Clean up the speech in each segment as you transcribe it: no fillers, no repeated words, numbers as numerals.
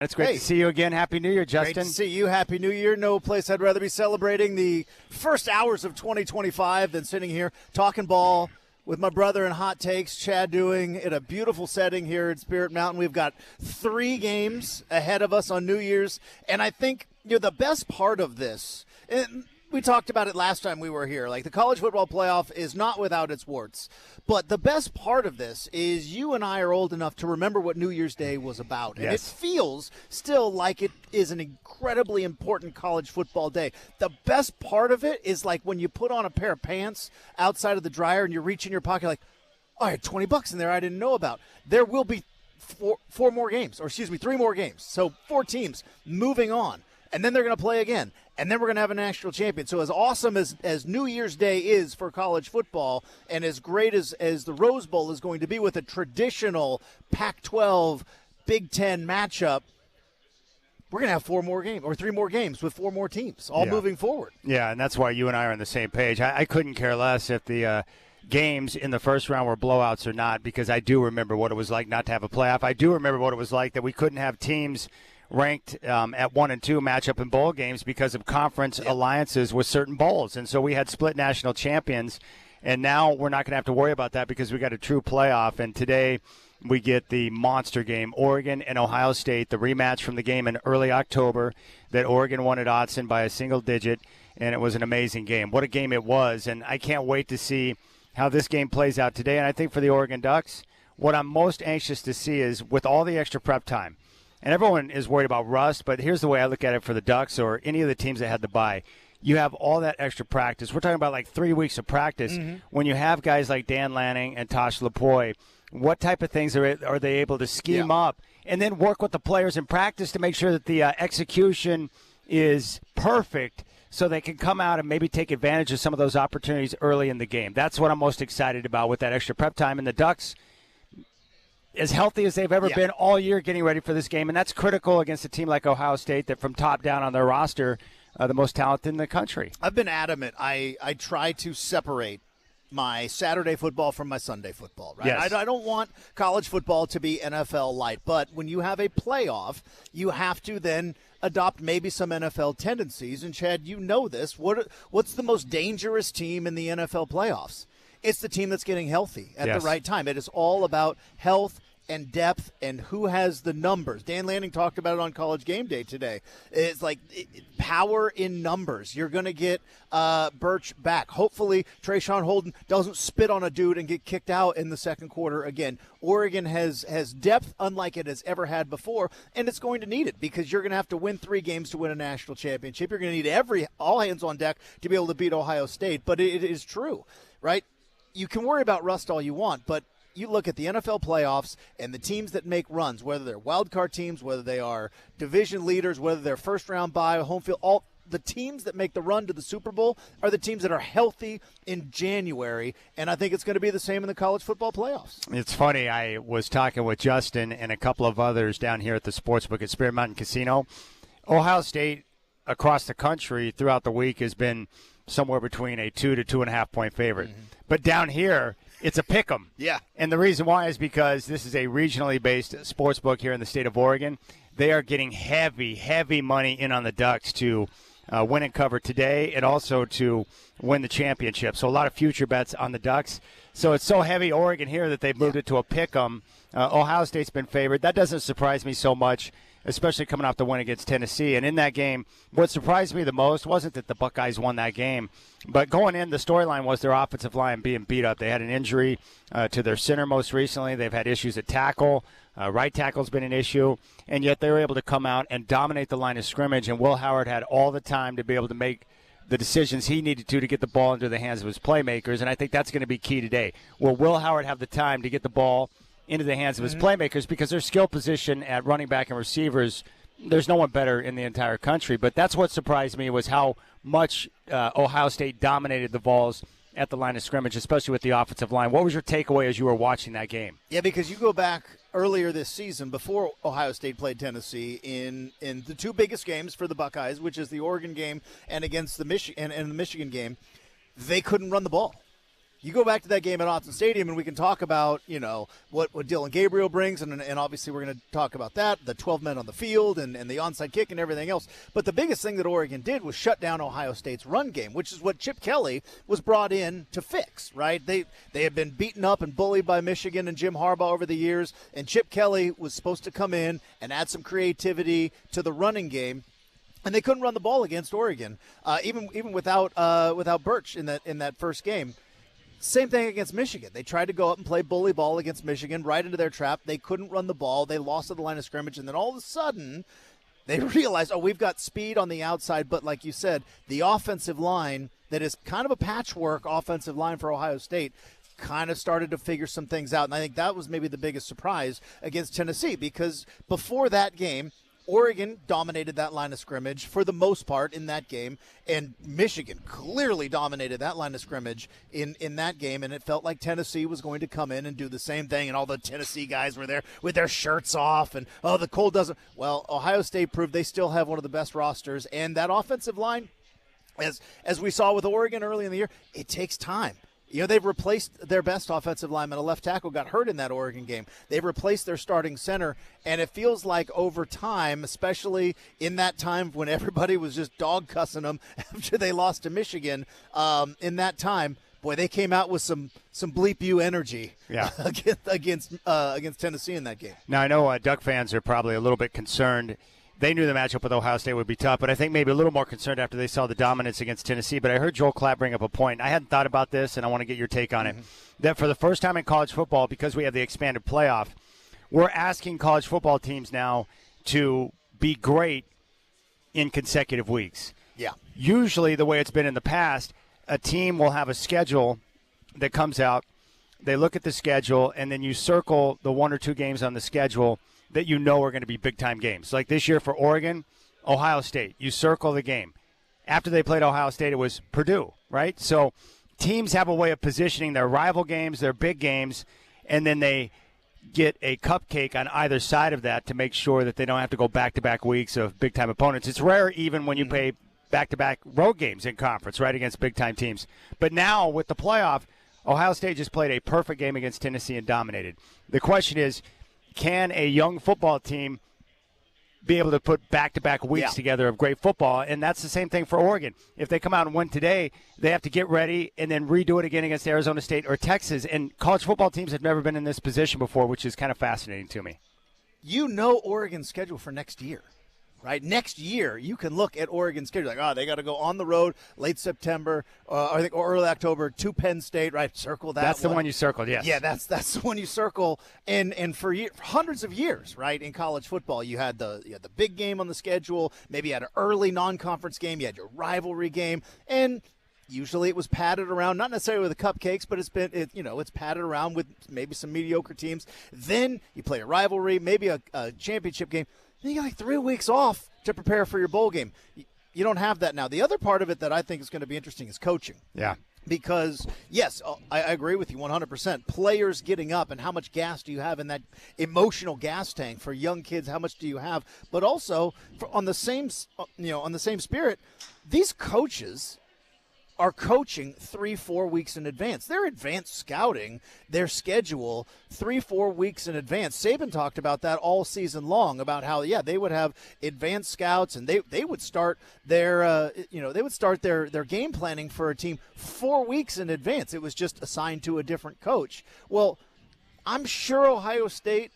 It's great to see you again. Happy New Year, Justin. Great to see you. Happy New Year. No place I'd rather be celebrating the first hours of 2025 than sitting here talking ball with my brother in Hot Takes, Chad Doing, in a beautiful setting here at Spirit Mountain. We've got 3 games ahead of us on New Year's, and I think the best part of this, and we talked about it last time we were here, like the college football playoff is not without its warts. But the best part of this is you and I are old enough to remember what New Year's Day was about. And It feels still like it is an incredibly important college football day. The best part of it is like when you put on a pair of pants outside of the dryer and you reach in your pocket like, oh, I had $20 in there I didn't know about. There will be 3 more games. So 4 teams moving on. And then they're going to play again. And then we're going to have a national champion. So as awesome as New Year's Day is for college football, and as great as the Rose Bowl is going to be with a traditional Pac-12 Big Ten matchup, we're going to have 4 more games or 3 more games with 4 more teams all moving forward. Yeah, and that's why you and I are on the same page. I couldn't care less if the games in the first round were blowouts or not, because I do remember what it was like not to have a playoff. I do remember what it was like that we couldn't have teams ranked at 1 and 2 matchup in bowl games because of conference alliances with certain bowls. And so we had split national champions, and now we're not going to have to worry about that because we got a true playoff. And today we get the monster game, Oregon and Ohio State, the rematch from the game in early October that Oregon won at Autzen by a single digit, and it was an amazing game. What a game it was, and I can't wait to see how this game plays out today. And I think for the Oregon Ducks, what I'm most anxious to see is with all the extra prep time, and everyone is worried about rust, but here's the way I look at it for the Ducks or any of the teams that had to bye. You have all that extra practice. We're talking about like 3 weeks of practice. Mm-hmm. When you have guys like Dan Lanning and Tosh Lapoy, what type of things are they able to scheme up and then work with the players in practice to make sure that the execution is perfect so they can come out and maybe take advantage of some of those opportunities early in the game? That's what I'm most excited about with that extra prep time. And the Ducks, as healthy as they've ever been all year getting ready for this game, and that's critical against a team like Ohio State that from top down on their roster, the most talented in the country. I've been adamant. I try to separate my Saturday football from my Sunday football, right? Yes. I don't want college football to be NFL light, but when you have a playoff, you have to then adopt maybe some NFL tendencies. And Chad, you know this. What's the most dangerous team in the NFL playoffs? It's the team that's getting healthy at the right time. It is all about health and depth and who has the numbers. Dan Lanning talked about it on College Game Day today. It's like power in numbers. You're going to get Birch back. Hopefully, Trayshawn Holden doesn't spit on a dude and get kicked out in the second quarter again. Oregon has depth unlike it has ever had before, and it's going to need it because you're going to have to win 3 games to win a national championship. You're going to need all hands on deck to be able to beat Ohio State, but it is true, right? You can worry about rust all you want, but you look at the NFL playoffs and the teams that make runs, whether they're wild card teams, whether they are division leaders, whether they're first round bye, home field, all the teams that make the run to the Super Bowl are the teams that are healthy in January, and I think it's going to be the same in the college football playoffs. It's funny. I was talking with Justin and a couple of others down here at the Sportsbook at Spirit Mountain Casino. Ohio State across the country throughout the week has been somewhere between a 2 to 2.5 point favorite. Mm-hmm. But down here, it's a pick 'em. Yeah. And the reason why is because this is a regionally based sports book here in the state of Oregon. They are getting heavy money in on the Ducks to win and cover today and also to win the championship. So a lot of future bets on the Ducks. So it's so heavy Oregon here that they've moved it to a pick 'em. Ohio State's been favored. That doesn't surprise me so much, especially coming off the win against Tennessee. And in that game, what surprised me the most wasn't that the Buckeyes won that game, but going in, the storyline was their offensive line being beat up. They had an injury to their center most recently. They've had issues at tackle. Right tackle's been an issue, and yet they were able to come out and dominate the line of scrimmage, and Will Howard had all the time to be able to make the decisions he needed to get the ball into the hands of his playmakers, and I think that's going to be key today. Will Howard have the time to get the ball into the hands of his playmakers, because their skill position at running back and receivers, there's no one better in the entire country. But that's what surprised me, was how much Ohio State dominated the Vols at the line of scrimmage, especially with the offensive line. What was your takeaway as you were watching that game? Yeah, because you go back earlier this season, before Ohio State played Tennessee, in the 2 biggest games for the Buckeyes, which is the Oregon game and against the Michigan game, they couldn't run the ball. You go back to that game at Autzen Stadium, and we can talk about, what Dylan Gabriel brings, and obviously we're going to talk about that, the 12 men on the field and the onside kick and everything else. But the biggest thing that Oregon did was shut down Ohio State's run game, which is what Chip Kelly was brought in to fix, right? They had been beaten up and bullied by Michigan and Jim Harbaugh over the years, and Chip Kelly was supposed to come in and add some creativity to the running game. And they couldn't run the ball against Oregon, even without Birch in that first game. Same thing against Michigan. They tried to go up and play bully ball against Michigan right into their trap. They couldn't run the ball. They lost at the line of scrimmage, and then all of a sudden they realized, we've got speed on the outside, but like you said, the offensive line that is kind of a patchwork offensive line for Ohio State kind of started to figure some things out. And I think that was maybe the biggest surprise against Tennessee, because before that game, Oregon dominated that line of scrimmage for the most part in that game, and Michigan clearly dominated that line of scrimmage in that game, and it felt like Tennessee was going to come in and do the same thing, and all the Tennessee guys were there with their shirts off, and, the cold doesn't. Well, Ohio State proved they still have one of the best rosters, and that offensive line, as we saw with Oregon early in the year, it takes time. They've replaced their best offensive lineman. A left tackle got hurt in that Oregon game. They've replaced their starting center, and it feels like over time, especially in that time when everybody was just dog cussing them after they lost to Michigan, in that time, boy, they came out with some bleep you energy against Tennessee in that game. Now, I know Duck fans are probably a little bit concerned. They knew the matchup with Ohio State would be tough, but I think maybe a little more concerned after they saw the dominance against Tennessee. But I heard Joel Klatt bring up a point. I hadn't thought about this, and I want to get your take on it. That for the first time in college football, because we have the expanded playoff, we're asking college football teams now to be great in consecutive weeks. Yeah. Usually the way it's been in the past, a team will have a schedule that comes out. They look at the schedule, and then you circle the one or two games on the schedule that you know are going to be big-time games. Like this year for Oregon, Ohio State. You circle the game. After they played Ohio State, it was Purdue, right? So teams have a way of positioning their rival games, their big games, and then they get a cupcake on either side of that to make sure that they don't have to go back-to-back weeks of big-time opponents. It's rare even when you play back-to-back road games in conference, right, against big-time teams. But now with the playoff, Ohio State just played a perfect game against Tennessee and dominated. The question is, can a young football team be able to put back-to-back weeks together of great football? And that's the same thing for Oregon. If they come out and win today, they have to get ready and then redo it again against Arizona State or Texas. And college football teams have never been in this position before, which is kind of fascinating to me. Oregon's schedule for next year. Right? Next year, you can look at Oregon's schedule like, they got to go on the road late September, or early October to Penn State, right? Circle that. That's the one you circled, yes. Yeah, that's the one you circle. And for hundreds of years, right, in college football, you had the big game on the schedule. Maybe you had an early non-conference game. You had your rivalry game, and usually it was padded around, not necessarily with the cupcakes, but it's padded around with maybe some mediocre teams. Then you play a rivalry, maybe a championship game. Then you got like 3 weeks off to prepare for your bowl game. You don't have that now. The other part of it that I think is going to be interesting is coaching. Yeah. Because, yes, I agree with you 100%. Players getting up and how much gas do you have in that emotional gas tank for young kids? How much do you have? But also, on the same spirit, these coaches are coaching 3-4 weeks in advance. They're advanced scouting their schedule 3-4 weeks in advance. Saban talked about that all season long, about how they would have advanced scouts and they would start their their game planning for a team 4 weeks in advance. It was just assigned to a different coach. Well, I'm sure Ohio State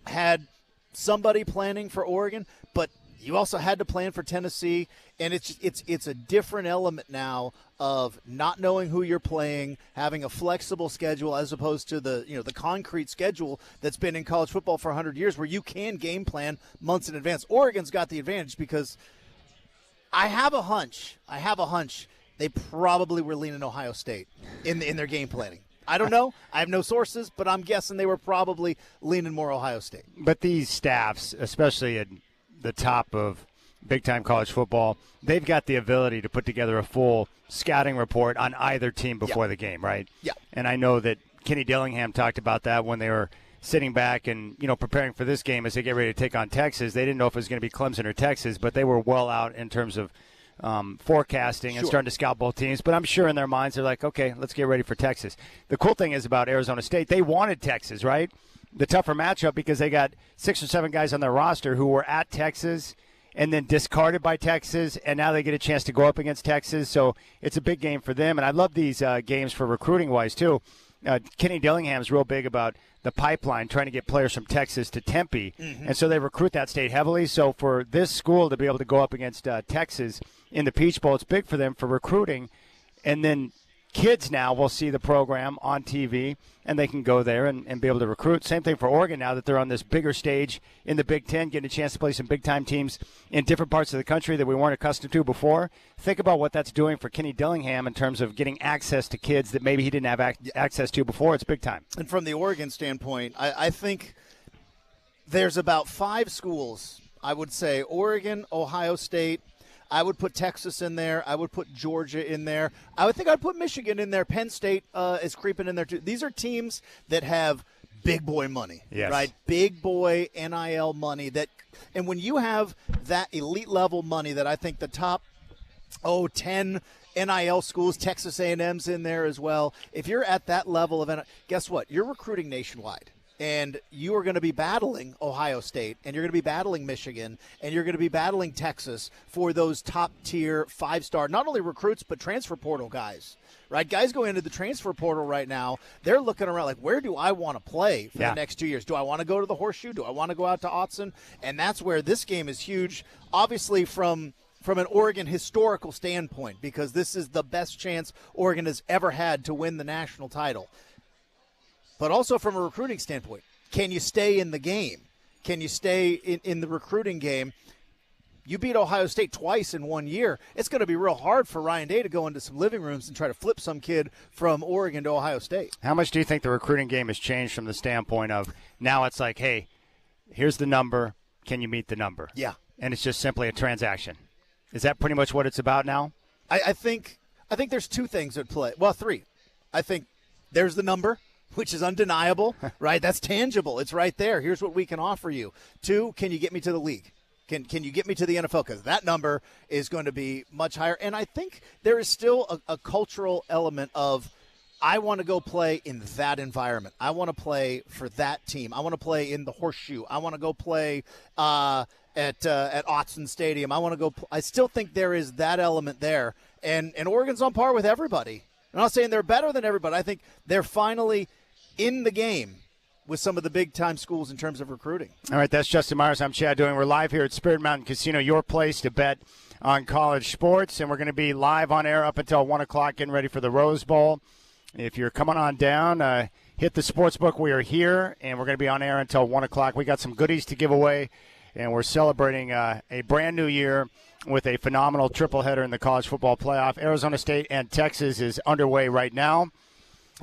had somebody planning for Oregon, but you also had to plan for Tennessee, and it's a different element now of not knowing who you're playing, having a flexible schedule as opposed to the concrete schedule that's been in college football for 100 years, where you can game plan months in advance. Oregon's got the advantage because I have a hunch they probably were leaning Ohio State in their game planning. I don't know. I have no sources, but I'm guessing they were probably leaning more Ohio State. But these staffs, especially at the top of big-time college football, they've got the ability to put together a full scouting report on either team before the game, right? Yeah. And I know that Kenny Dillingham talked about that when they were sitting back and, preparing for this game as they get ready to take on Texas. They didn't know if it was going to be Clemson or Texas, but they were well out in terms of forecasting and starting to scout both teams. But I'm sure in their minds they're like, okay, let's get ready for Texas. The cool thing is about Arizona State, they wanted Texas, right? The tougher matchup because they got 6 or 7 guys on their roster who were at Texas and then discarded by Texas, and now they get a chance to go up against Texas. So it's a big game for them. And I love these games for recruiting-wise, too. Kenny Dillingham's real big about the pipeline, trying to get players from Texas to Tempe. And so they recruit that state heavily. So for this school to be able to go up against Texas in the Peach Bowl, it's big for them for recruiting. And then kids now will see the program on TV, and they can go there and be able to recruit. Same thing for Oregon now that they're on this bigger stage in the Big Ten, getting a chance to play some big-time teams in different parts of the country that we weren't accustomed to before. Think about what that's doing for Kenny Dillingham in terms of getting access to kids that maybe he didn't have access to before. It's big time. And from the Oregon standpoint, I think there's about 5 schools, I would say, Oregon, Ohio State, I would put Texas in there. I would put Georgia in there. I would think I'd put Michigan in there. Penn State is creeping in there, too. These are teams that have big boy money, right? Big boy NIL money. And when you have that elite level money that I think the top, 10 NIL schools, Texas A&M's in there as well. If you're at that level of NIL, guess what? You're recruiting nationwide. And you are going to be battling Ohio State, and you're going to be battling Michigan, and you're going to be battling Texas for those top-tier 5-star, not only recruits, but transfer portal guys, right? Guys going into the transfer portal right now, they're looking around like, where do I want to play for the next 2 years? Do I want to go to the Horseshoe? Do I want to go out to Autzen? And that's where this game is huge, obviously from an Oregon historical standpoint, because this is the best chance Oregon has ever had to win the national title. But also from a recruiting standpoint, can you stay in the game? Can you stay in the recruiting game? You beat Ohio State twice in 1 year. It's going to be real hard for Ryan Day to go into some living rooms and try to flip some kid from Oregon to Ohio State. How much do you think the recruiting game has changed from the standpoint of now it's like, hey, here's the number. Can you meet the number? Yeah. And it's just simply a transaction. Is that pretty much what it's about now? I think there's 2 things at play. Well, 3. I think there's the number, which is undeniable, right? That's tangible. It's right there. Here's what we can offer you. 2, can you get me to the league? Can you get me to the NFL? Because that number is going to be much higher. And I think there is still a cultural element of I want to go play in that environment. I want to play for that team. I want to play in the Horseshoe. I want to go play at Autzen Stadium. I still think there is that element there. And Oregon's on par with everybody. I'm not saying they're better than everybody. I think they're finally in the game with some of the big-time schools in terms of recruiting. All right, that's Justin Myers. I'm Chad Doing. We're live here at Spirit Mountain Casino, your place to bet on college sports, and we're going to be live on air up until 1 o'clock getting ready for the Rose Bowl. If you're coming on down, hit the sportsbook. We are here, and we're going to be on air until 1 o'clock. We got some goodies to give away, and we're celebrating a brand new year with a phenomenal triple header in the college football playoff. Arizona State and Texas is underway right now.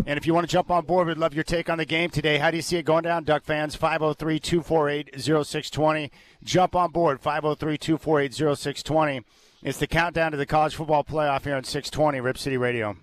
And if you want to jump on board, we'd love your take on the game today. How do you see it going down, Duck fans? 503-248-0620. Jump on board, 503-248-0620. It's the countdown to the college football playoff here on 620 Rip City Radio.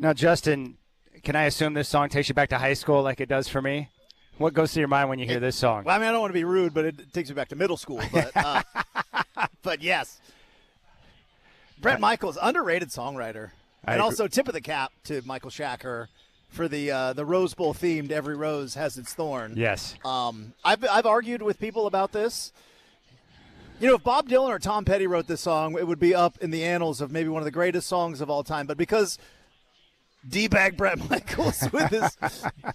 Now, Justin, can I assume this song takes you back to high school like it does for me? What goes through your mind when you hear this song? Well, I mean, I don't want to be rude, but it takes me back to middle school. But, but yes. Bret Michaels, underrated songwriter. And also tip of the cap to Michael Shacker for the Rose Bowl themed "Every Rose Has Its Thorn." Yes. I've argued with people about this. You know, if Bob Dylan or Tom Petty wrote this song, it would be up in the annals of maybe one of the greatest songs of all time. But because D-bag Bret Michaels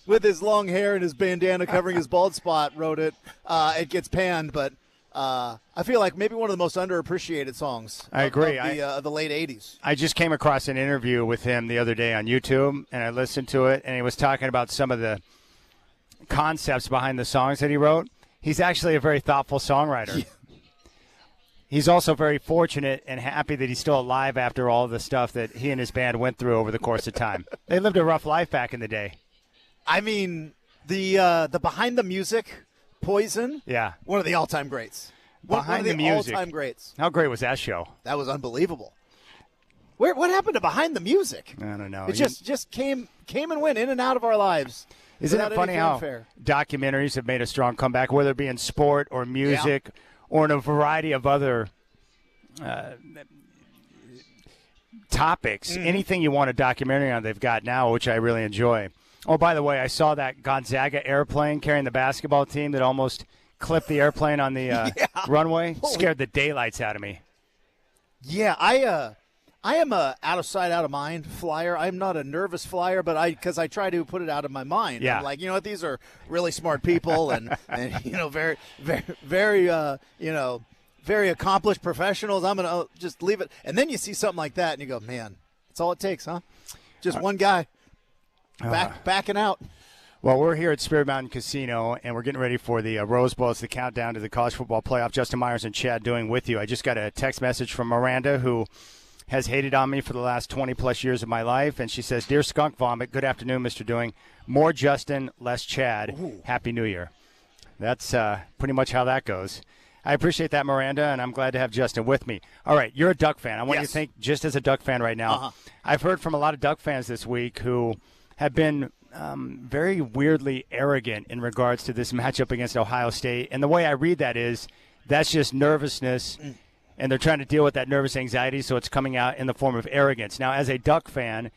with his long hair and his bandana covering his bald spot wrote it, it gets panned. But I feel like maybe one of the most underappreciated songs. I agree. Of the late 80s. I just came across an interview with him the other day on YouTube, and I listened to it, and he was talking about some of the concepts behind the songs that he wrote. He's actually a very thoughtful songwriter. Yeah. He's also very fortunate and happy that he's still alive after all the stuff that he and his band went through over the course of time. They lived a rough life back in the day. I mean, the behind the music, Poison, yeah, one of the all-time greats. One of the all-time greats. How great was that show? That was unbelievable. What happened to Behind the Music? I don't know. It just came and went in and out of our lives. Isn't it funny how documentaries have made a strong comeback, whether it be in sport or music or in a variety of other topics? Mm-hmm. Anything you want a documentary on, they've got now, which I really enjoy. Oh, by the way, I saw that Gonzaga airplane carrying the basketball team that almost clipped the airplane on the runway. Scared the daylights out of me. Yeah, I am a out of sight, out of mind flyer. I'm not a nervous flyer, but because I try to put it out of my mind. Yeah. I'm like, you know what, these are really smart people and you know, very, very, very, very accomplished professionals. I'm going to just leave it. And then you see something like that and you go, man, that's all it takes, huh? Just one guy backing out. Well, we're here at Spirit Mountain Casino, and we're getting ready for the Rose Bowl. It's the countdown to the college football playoff. Justin Myers and Chad doing with you. I just got a text message from Miranda, who has hated on me for the last 20-plus years of my life, and she says, "Dear Skunk Vomit, good afternoon, Mr. Doing. More Justin, less Chad. Ooh. Happy New Year." That's pretty much how that goes. I appreciate that, Miranda, and I'm glad to have Justin with me. All right, you're a Duck fan. I want you to think just as a Duck fan right now. Uh-huh. I've heard from a lot of Duck fans this week who have been very weirdly arrogant in regards to this matchup against Ohio State. And the way I read that is that's just nervousness, and they're trying to deal with that nervous anxiety, so it's coming out in the form of arrogance. Now, as a Duck fan,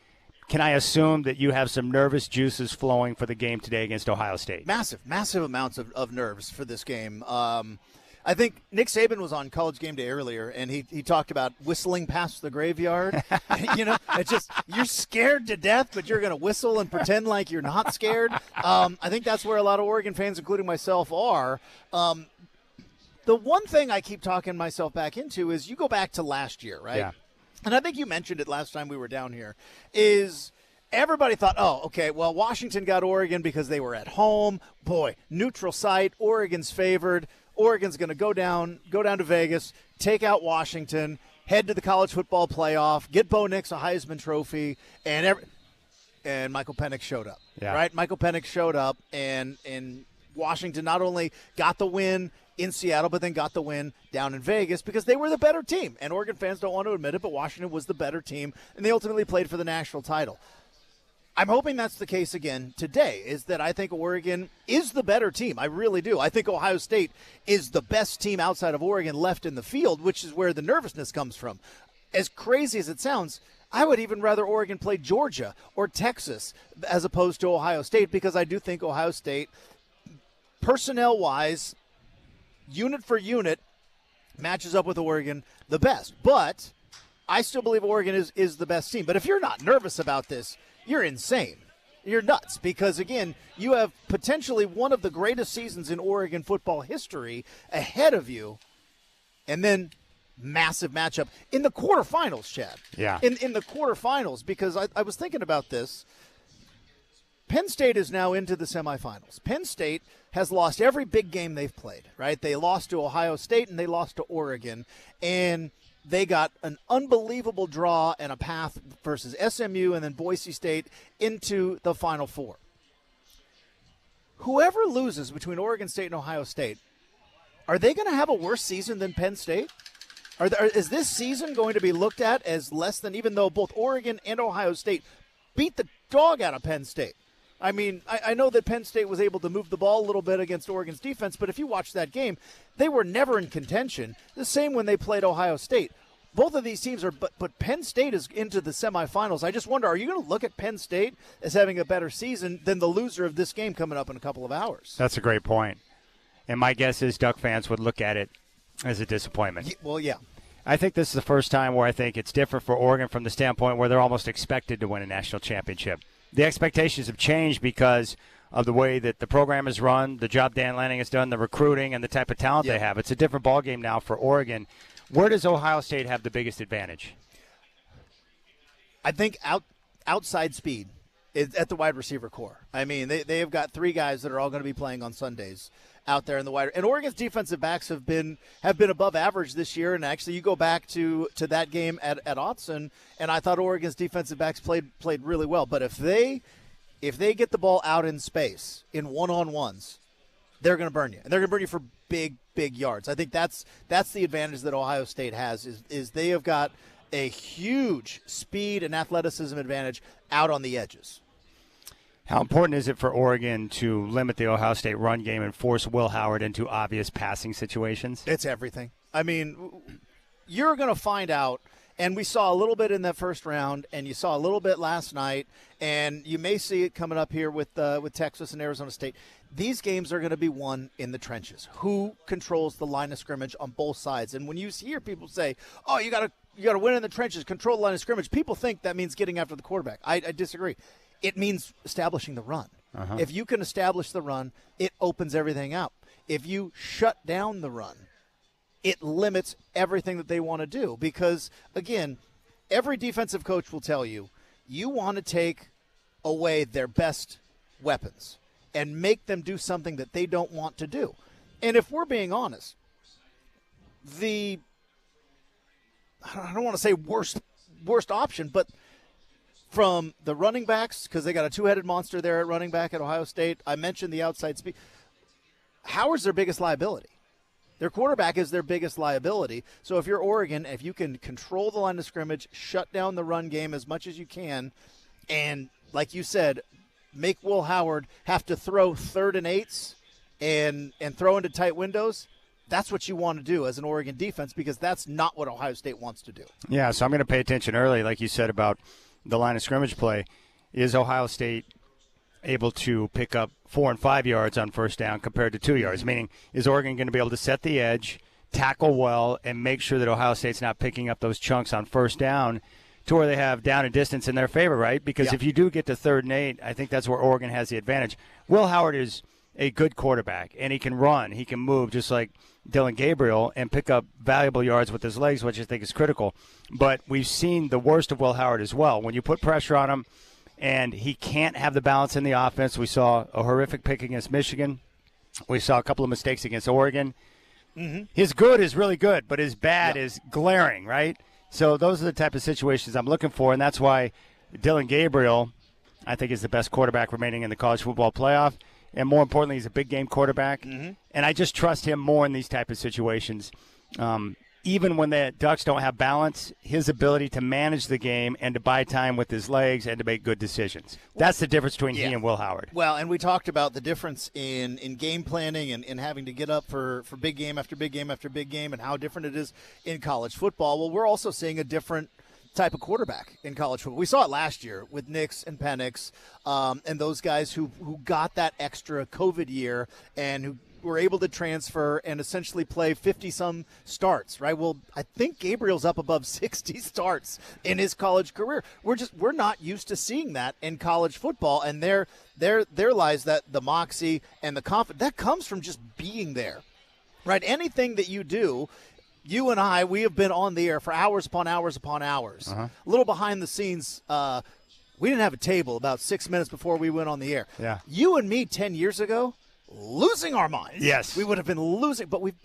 can I assume that you have some nervous juices flowing for the game today against Ohio State? Massive amounts of nerves for this game. I think Nick Saban was on College Game Day earlier, and he talked about whistling past the graveyard. You know, it's just you're scared to death, but you're going to whistle and pretend like you're not scared. I think that's where a lot of Oregon fans, including myself, are. The one thing I keep talking myself back into is you go back to last year, right? Yeah. And I think you mentioned it last time we were down here, is everybody thought, oh, okay, well, Washington got Oregon because they were at home. Boy, neutral site, Oregon's favored. Oregon's going to go down to Vegas, take out Washington, head to the college football playoff, get Bo Nix a Heisman Trophy, and Michael Penix showed up. Yeah. Right? Michael Penix showed up, and Washington not only got the win in Seattle, but then got the win down in Vegas because they were the better team. And Oregon fans don't want to admit it, but Washington was the better team, and they ultimately played for the national title. I'm hoping that's the case again today, is that I think Oregon is the better team. I really do. I think Ohio State is the best team outside of Oregon left in the field, which is where the nervousness comes from. As crazy as it sounds, I would even rather Oregon play Georgia or Texas as opposed to Ohio State, because I do think Ohio State, personnel-wise, unit for unit, matches up with Oregon the best. But I still believe Oregon is the best team. But if you're not nervous about this, you're insane. You're nuts, because, again, you have potentially one of the greatest seasons in Oregon football history ahead of you, and then massive matchup in the quarterfinals, Chad. Yeah. In the quarterfinals, because I was thinking about this. Penn State is now into the semifinals. Penn State has lost every big game they've played, right? They lost to Ohio State and they lost to Oregon, and they got an unbelievable draw and a path versus SMU and then Boise State into the Final Four. Whoever loses between Oregon State and Ohio State, are they going to have a worse season than Penn State? Is this season going to be looked at as less than, even though both Oregon and Ohio Sate beat the dog out of Penn State. I mean, I know that Penn State was able to move the ball a little bit against Oregon's defense, but if you watch that game, they were never in contention. The same when they played Ohio State. Both of these teams are, but Penn State is into the semifinals. I just wonder, are you going to look at Penn State as having a better season than the loser of this game coming up in a couple of hours? That's a great point. And my guess is Duck fans would look at it as a disappointment. Well, yeah. I think this is the first time where I think it's different for Oregon from the standpoint where they're almost expected to win a national championship. The expectations have changed because of the way that the program is run, the job Dan Lanning has done, the recruiting, and the type of talent they have. It's a different ballgame now for Oregon. Where does Ohio State have the biggest advantage? I think outside speed is at the wide receiver core. I mean, they have got 3 guys that are all going to be playing on Sundays out there in the wide. And Oregon's defensive backs have been above average this year. And actually, you go back to that game at Autzen, and I thought Oregon's defensive backs played really well. But if they get the ball out in space in one-on-ones, they're going to burn you. And they're going to burn you for big yards. I think that's the advantage that Ohio State has is they have got a huge speed and athleticism advantage out on the edges. How important is it for Oregon to limit the Ohio State run game and force Will Howard into obvious passing situations? It's everything. I mean, you're going to find out, and we saw a little bit in that first round, and you saw a little bit last night, and you may see it coming up here with Texas and Arizona State. These games are going to be won in the trenches. Who controls the line of scrimmage on both sides? And when you hear people say, "Oh, you got to win in the trenches, control the line of scrimmage," people think that means getting after the quarterback. I disagree. It means establishing the run. If you can establish the run, it opens everything up. If you shut down the run, it limits everything that they want to do. Because, again, every defensive coach will tell you, you want to take away their best weapons and make them do something that they don't want to do. And if we're being honest, I don't want to say worst option, but from the running backs, because they got a 2-headed monster there at running back at Ohio State. I mentioned the outside speed. Howard's their biggest liability. Their quarterback is their biggest liability. So if you're Oregon, if you can control the line of scrimmage, shut down the run game as much as you can, and like you said, make Will Howard have to throw 3rd and 8s and throw into tight windows, that's what you want to do as an Oregon defense, because that's not what Ohio State wants to do. Yeah, so I'm going to pay attention early, like you said, about the line of scrimmage play. Is Ohio State able to pick up 4 and 5 yards on first down compared to 2 yards? Meaning, is Oregon going to be able to set the edge, tackle well, and make sure that Ohio State's not picking up those chunks on first down to where they have down and distance in their favor, right? Because if you do get to 3rd and 8, I think that's where Oregon has the advantage. Will Howard is a good quarterback, and he can run. He can move just like Dylan Gabriel and pick up valuable yards with his legs, which I think is critical. But we've seen the worst of Will Howard as well. When you put pressure on him and he can't have the balance in the offense, we saw a horrific pick against Michigan. We saw a couple of mistakes against Oregon. His good is really good, but his bad is glaring, right? So those are the type of situations I'm looking for, and that's why Dylan Gabriel, I think, is the best quarterback remaining in the college football playoff. And more importantly, he's a big game quarterback. And I just trust him more in these type of situations. Even when the Ducks don't have balance, his ability to manage the game and to buy time with his legs and to make good decisions. That's the difference between he and Will Howard. Well, and we talked about the difference in game planning and having to get up for big game after big game after big game and how different it is in college football. Well, we're also seeing a different type of quarterback in college football. We saw it last year with Nix and Penix and those guys who got that extra COVID year and who were able to transfer and essentially play 50-some starts, right? Well, I think Gabriel's up above 60 starts in his college career. We're not used to seeing that in college football, and there lies that the moxie and the confidence that comes from just being there, right? Anything that you do. You and I, we have been on the air for hours upon hours upon hours. A little behind the scenes, we didn't have a table about 6 minutes before we went on the air. Yeah. You and me 10 years ago, losing our minds. Yes. We would have been losing, but we've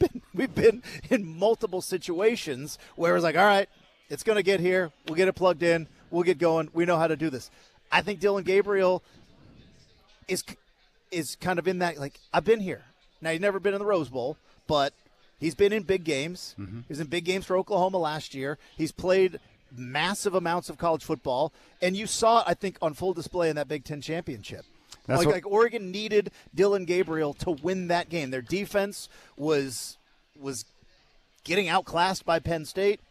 been in multiple situations where it's like, all right, it's going to get here. We'll get it plugged in. We'll get going. We know how to do this. I think Dylan Gabriel is kind of in that, like, I've been here. Now, he's never been in the Rose Bowl, but he's been in big games. He was in big games for Oklahoma last year. He's played massive amounts of college football, and you saw it, I think, on full display in that Big Ten championship. Like Oregon needed Dylan Gabriel to win that game. Their defense was getting outclassed by Penn State.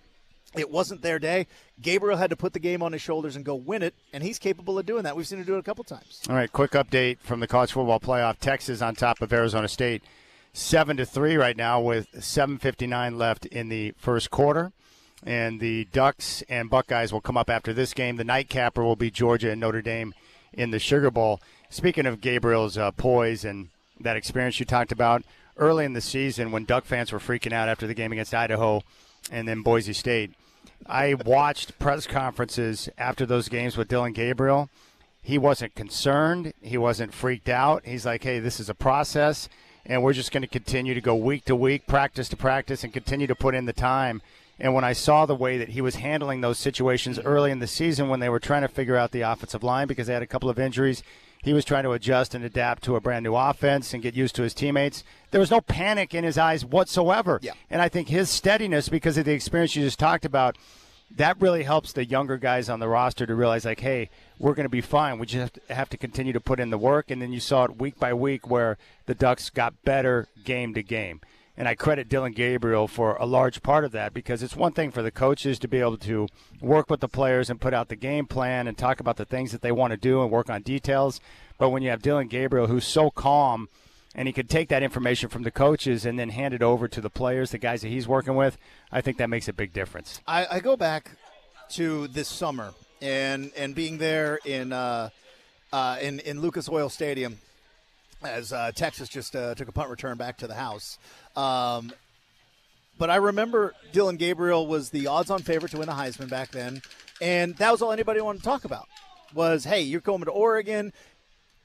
It wasn't their day. Gabriel had to put the game on his shoulders and go win it, and he's capable of doing that. We've seen him do it a couple times. All right, quick update from the college football playoff. Texas on top of Arizona State, 7-3 right now with 7:59 left in the first quarter. And the Ducks and Buckeyes will come up after this game. The nightcapper will be Georgia and Notre Dame in the Sugar Bowl. Speaking of Gabriel's poise and that experience you talked about, early in the season when Duck fans were freaking out after the game against Idaho and then Boise State, I watched press conferences after those games with Dylan Gabriel. He wasn't concerned. He wasn't freaked out. He's like, hey, this is a process, and we're just going to continue to go week to week, practice to practice, and continue to put in the time. And when I saw the way that he was handling those situations early in the season when they were trying to figure out the offensive line because they had a couple of injuries, he was trying to adjust and adapt to a brand new offense and get used to his teammates. There was no panic in his eyes whatsoever. Yeah. And I think his steadiness, because of the experience you just talked about, that really helps the younger guys on the roster to realize, like, hey, we're going to be fine. We just have to continue to put in the work. And then you saw it week by week where the Ducks got better game to game. And I credit Dylan Gabriel for a large part of that, because it's one thing for the coaches to be able to work with the players and put out the game plan and talk about the things that they want to do and work on details. But when you have Dylan Gabriel, who's so calm, and he could take that information from the coaches and then hand it over to the players, the guys that he's working with, I think that makes a big difference. I go back to this summer and being there in Lucas Oil Stadium as Texas just took a punt return back to the house. But I remember Dylan Gabriel was the odds-on favorite to win the Heisman back then, and that was all anybody wanted to talk about was, hey, you're going to Oregon,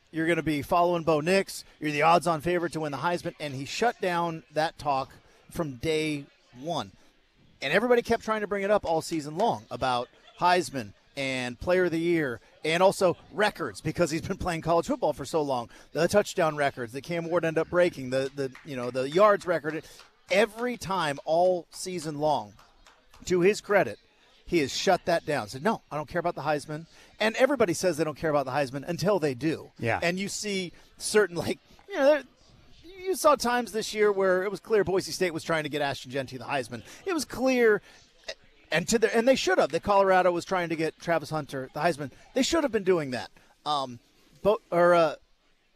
you're going to be following Bo Nix, you're the odds-on favorite to win the Heisman, and he shut down that talk from day one. And everybody kept trying to bring it up all season long about Heisman and Player of the Year, and also records, because he's been playing college football for so long. The touchdown records that Cam Ward ended up breaking, the yards record. Every time all season long, to his credit, he has shut that down. Said, no, I don't care about the Heisman. And everybody says they don't care about the Heisman until they do. Yeah. And you see certain, you saw times this year where it was clear Boise State was trying to get Ashton Genty the Heisman. It was clear. And they should have. That Colorado was trying to get Travis Hunter the Heisman. They should have been doing that. Dylan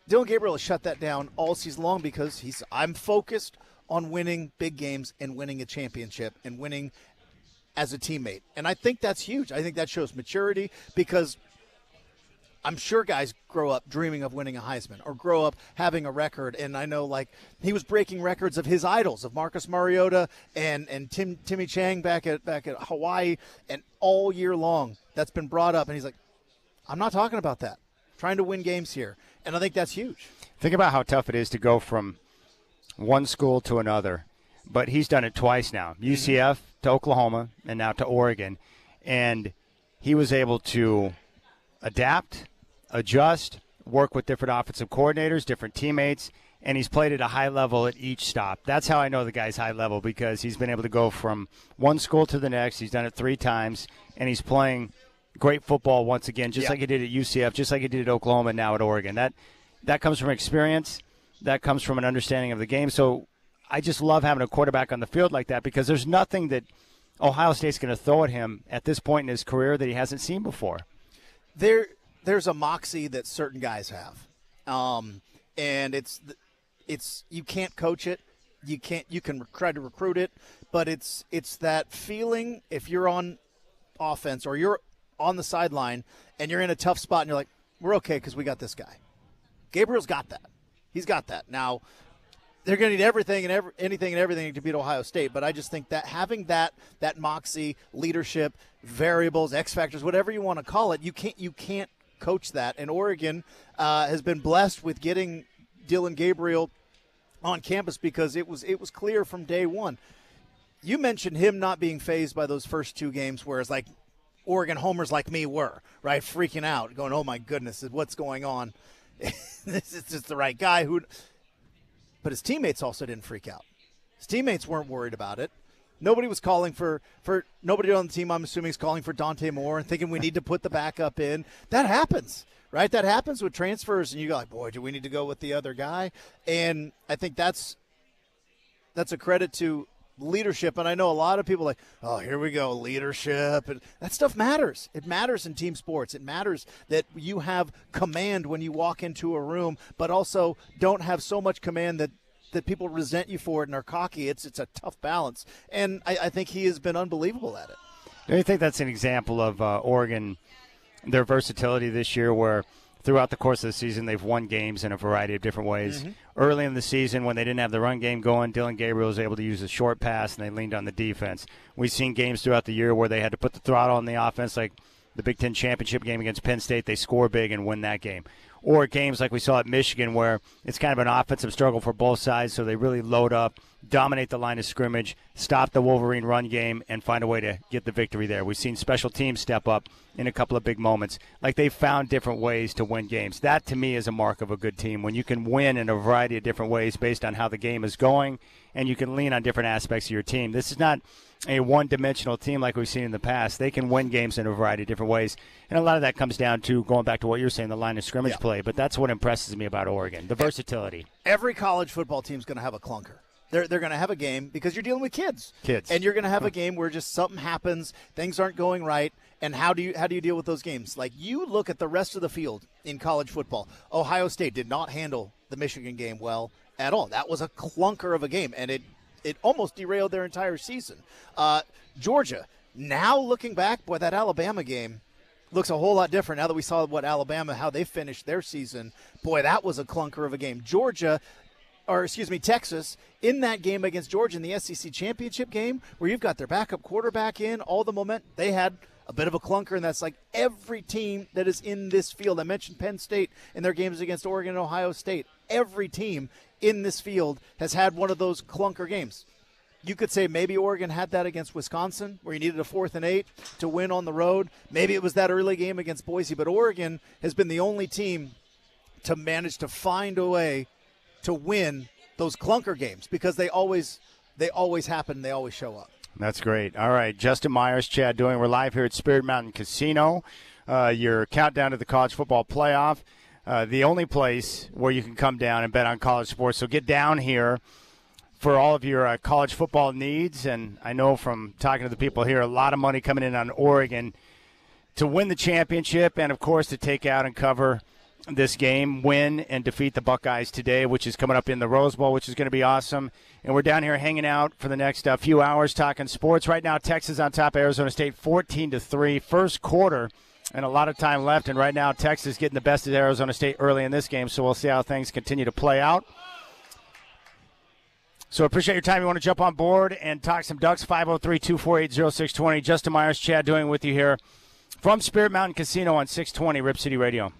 Gabriel has shut that down all season long because I'm focused on winning big games and winning a championship and winning as a teammate. And I think that's huge. I think that shows maturity, because I'm sure guys grow up dreaming of winning a Heisman or grow up having a record. And I know, he was breaking records of his idols, of Marcus Mariota and Timmy Chang back at Hawaii, and all year long that's been brought up. And he's like, I'm not talking about that. I'm trying to win games here. And I think that's huge. Think about how tough it is to go from one school to another. But he's done it twice now, UCF to Oklahoma and now to Oregon. And he was able to adapt, adjust, work with different offensive coordinators, different teammates, and he's played at a high level at each stop. That's how I know the guy's high level, because he's been able to go from one school to the next. He's done it 3 times, and he's playing great football once again, just like he did at UCF, just like he did at Oklahoma, and now at Oregon. That comes from experience. That comes from an understanding of the game. So I just love having a quarterback on the field like that, because there's nothing that Ohio State's going to throw at him at this point in his career that he hasn't seen before. There's a moxie that certain guys have, and it's you can't coach it, you can try to recruit it, but it's that feeling if you're on offense or you're on the sideline and you're in a tough spot and you're like, we're okay because we got this guy. Gabriel's got that. He's got that. Now they're going to need anything and everything to beat Ohio State, but I just think that having that moxie, leadership, variables, X factors, whatever you want to call it, you can't coach that. And Oregon has been blessed with getting Dylan Gabriel on campus, because it was clear from day one. You mentioned him not being fazed by those first 2 games, whereas Oregon homers like me were, right, freaking out, going, oh my goodness, what's going on? This is just the right guy who. But his teammates also didn't freak out. His teammates weren't worried about it. Nobody was calling for nobody on the team, I'm assuming, is calling for Dante Moore and thinking we need to put the backup in. That happens, right? That happens with transfers, and you go like, boy, do we need to go with the other guy? And I think that's a credit to leadership. And I know a lot of people are like, oh, here we go, leadership. And that stuff matters. It matters in team sports. It matters that you have command when you walk into a room, but also don't have so much command that people resent you for it and are cocky. It's a tough balance. And I think he has been unbelievable at it. Do you think that's an example of Oregon, their versatility this year, where throughout the course of the season they've won games in a variety of different ways? Mm-hmm. Early in the season, when they didn't have the run game going, Dylan Gabriel was able to use a short pass, and they leaned on the defense. We've seen games throughout the year where they had to put the throttle on the offense, like the Big Ten championship game against Penn State. They score big and win that game. Or games like we saw at Michigan where it's kind of an offensive struggle for both sides, so they really load up, dominate the line of scrimmage, stop the Wolverine run game, and find a way to get the victory there. We've seen special teams step up in a couple of big moments. Like, they've found different ways to win games. That, to me, is a mark of a good team, when you can win in a variety of different ways based on how the game is going, and you can lean on different aspects of your team. This is not a one-dimensional team like we've seen in the past. They can win games in a variety of different ways. And a lot of that comes down to, going back to what you're saying, the line of scrimmage play. But that's what impresses me about Oregon, the versatility. Every college football team is going to have a clunker. They're going to have a game because you're dealing with kids. And you're going to have a game where just something happens, things aren't going right, and how do you deal with those games? Like, you look at the rest of the field in college football. Ohio State did not handle the Michigan game well at all. That was a clunker of a game, and it almost derailed their entire season. Georgia, now looking back, boy, that Alabama game looks a whole lot different now that we saw how they finished their season. Boy, that was a clunker of a game. Texas, in that game against Georgia in the SEC championship game, where you've got their backup quarterback in, all the momentum, they had a bit of a clunker, and that's like every team that is in this field. I mentioned Penn State in their games against Oregon and Ohio State. Every team in this field has had one of those clunker games. You could say maybe Oregon had that against Wisconsin, where you needed a 4th and 8 to win on the road. Maybe it was that early game against Boise, but Oregon has been the only team to manage to find a way to win those clunker games, because they always happen, they always show up. That's great. All right, Justin Myers, Chad Doing. We're live here at Spirit Mountain Casino. Your countdown to the college football playoff. The only place where you can come down and bet on college sports. So get down here for all of your college football needs. And I know from talking to the people here, a lot of money coming in on Oregon to win the championship, and, of course, to take out and cover this game, win and defeat the Buckeyes today, which is coming up in the Rose Bowl, which is going to be awesome. And we're down here hanging out for the next few hours talking sports. Right now, Texas on top of Arizona State 14-3, first quarter, and a lot of time left. And right now, Texas getting the best of Arizona State early in this game, so we'll see how things continue to play out. So appreciate your time. You want to jump on board and talk some Ducks, 503-248-0620. Justin Myers, Chad Doing with you here from Spirit Mountain Casino on 620 Rip City Radio.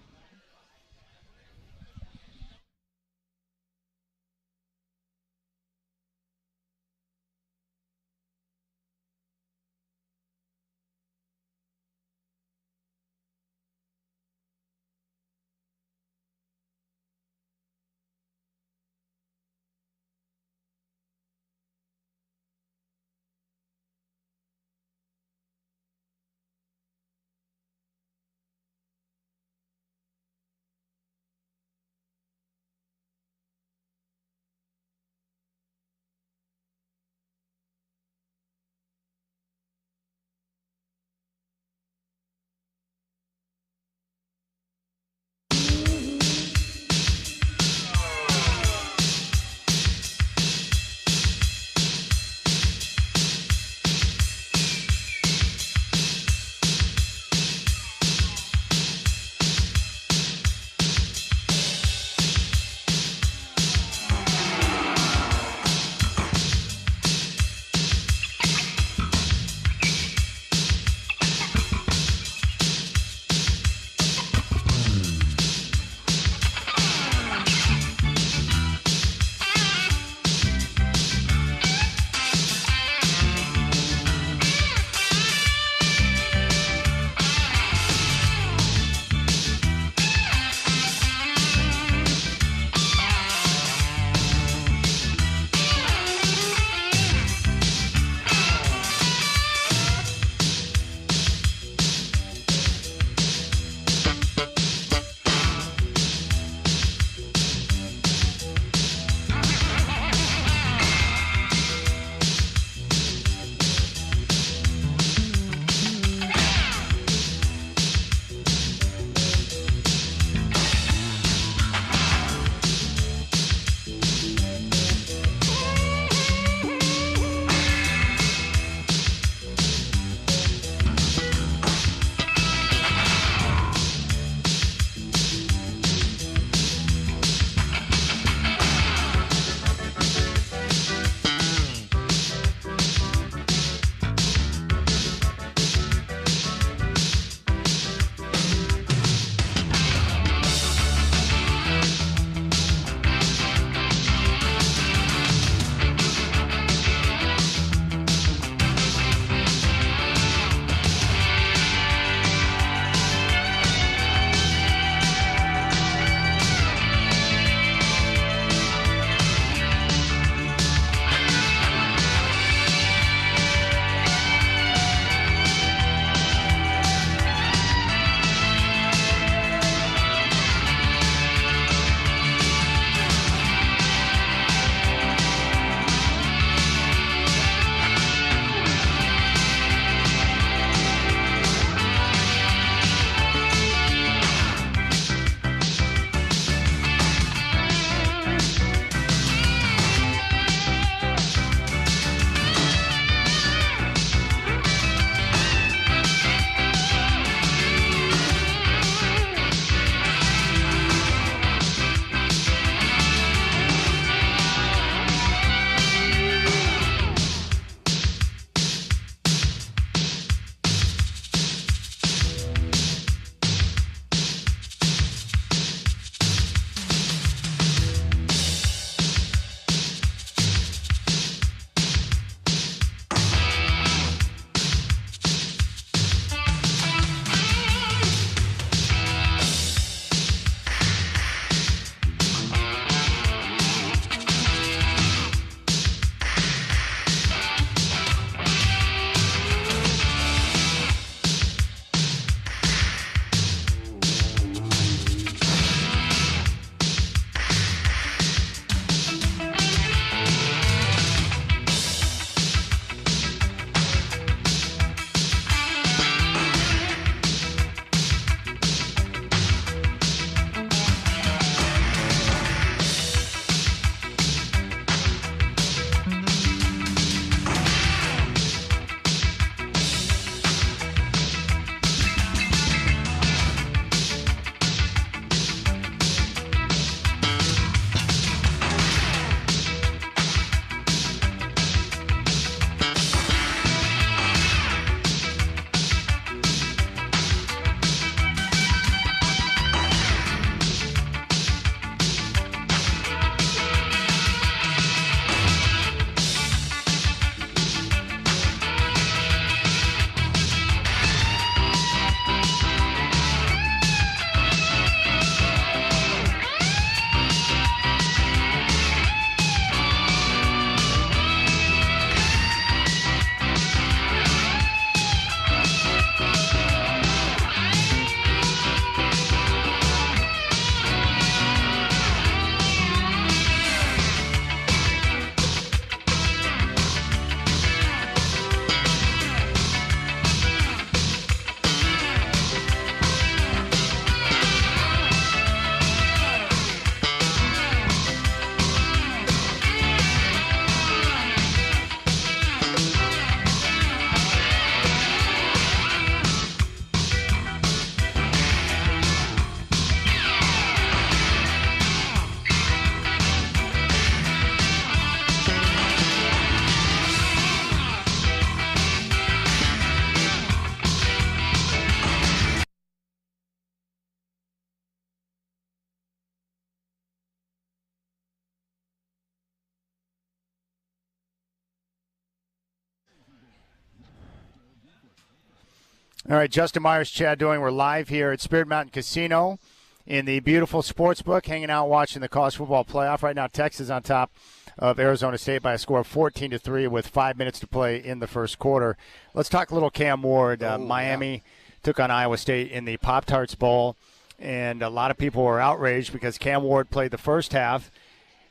All right, Justin Myers, Chad Doing. We're live here at Spirit Mountain Casino in the beautiful Sportsbook, hanging out watching the college football playoff. Right now, Texas on top of Arizona State by a score of 14-3 with 5 minutes to play in the first quarter. Let's talk a little Cam Ward. Miami took on Iowa State in the Pop-Tarts Bowl, and a lot of people were outraged because Cam Ward played the first half,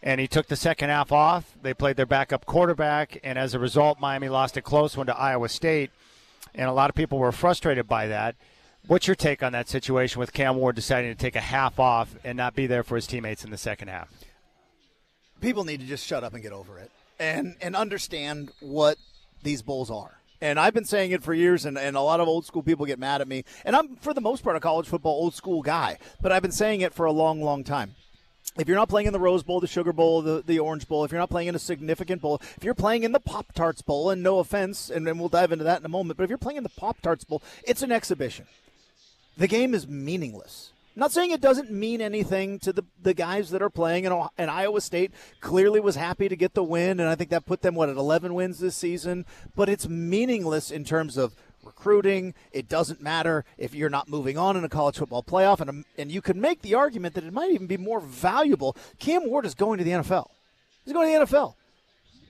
and he took the second half off. They played their backup quarterback, and as a result, Miami lost a close one to Iowa State. And a lot of people were frustrated by that. What's your take on that situation with Cam Ward deciding to take a half off and not be there for his teammates in the second half? People need to just shut up and get over it and understand what these bowls are. And I've been saying it for years, and a lot of old school people get mad at me. And I'm, for the most part, a college football old school guy. But I've been saying it for a long, long time. If you're not playing in the Rose Bowl, the Sugar Bowl, the Orange Bowl, if you're not playing in a significant bowl, if you're playing in the Pop-Tarts Bowl, and no offense, and we'll dive into that in a moment, but if you're playing in the Pop-Tarts Bowl, it's an exhibition. The game is meaningless. I'm not saying it doesn't mean anything to the guys that are playing, and Iowa State clearly was happy to get the win, and I think that put them, at 11 wins this season, but it's meaningless in terms of recruiting. It doesn't matter if you're not moving on in a college football playoff, and you can make the argument that it might even be more valuable. Cam Ward is going to the NFL. He's going to the NFL.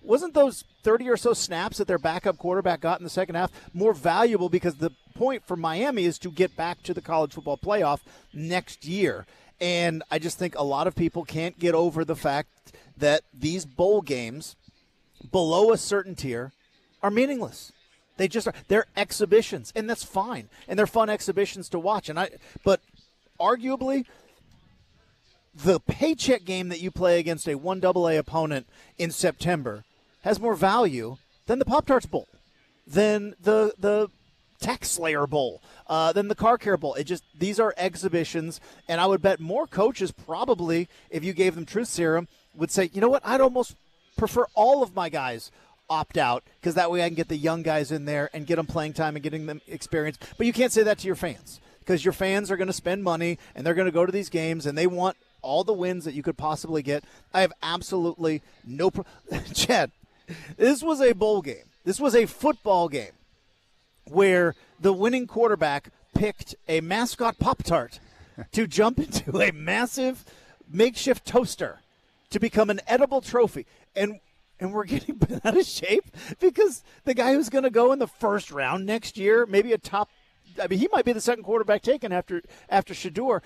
Wasn't those 30 or so snaps that their backup quarterback got in the second half more valuable because the point for Miami is to get back to the college football playoff next year? And I just think a lot of people can't get over the fact that these bowl games below a certain tier are meaningless. They just are. They're exhibitions, and that's fine. And they're fun exhibitions to watch. But arguably, the paycheck game that you play against a 1AA opponent in September has more value than the Pop-Tarts Bowl, than the Tax Slayer Bowl, than the Car Care Bowl. These are exhibitions, and I would bet more coaches probably, if you gave them truth serum, would say, you know what, I'd almost prefer all of my guys opt out because that way I can get the young guys in there and get them playing time and getting them experience. But you can't say that to your fans because your fans are going to spend money and they're going to go to these games and they want all the wins that you could possibly get. I have absolutely no Chad, this was a bowl game. This was a football game where the winning quarterback picked a mascot Pop-Tart to jump into a massive makeshift toaster to become an edible trophy. And we're getting bent out of shape because the guy who's going to go in the first round next year, maybe he might be the second quarterback taken after Shedeur.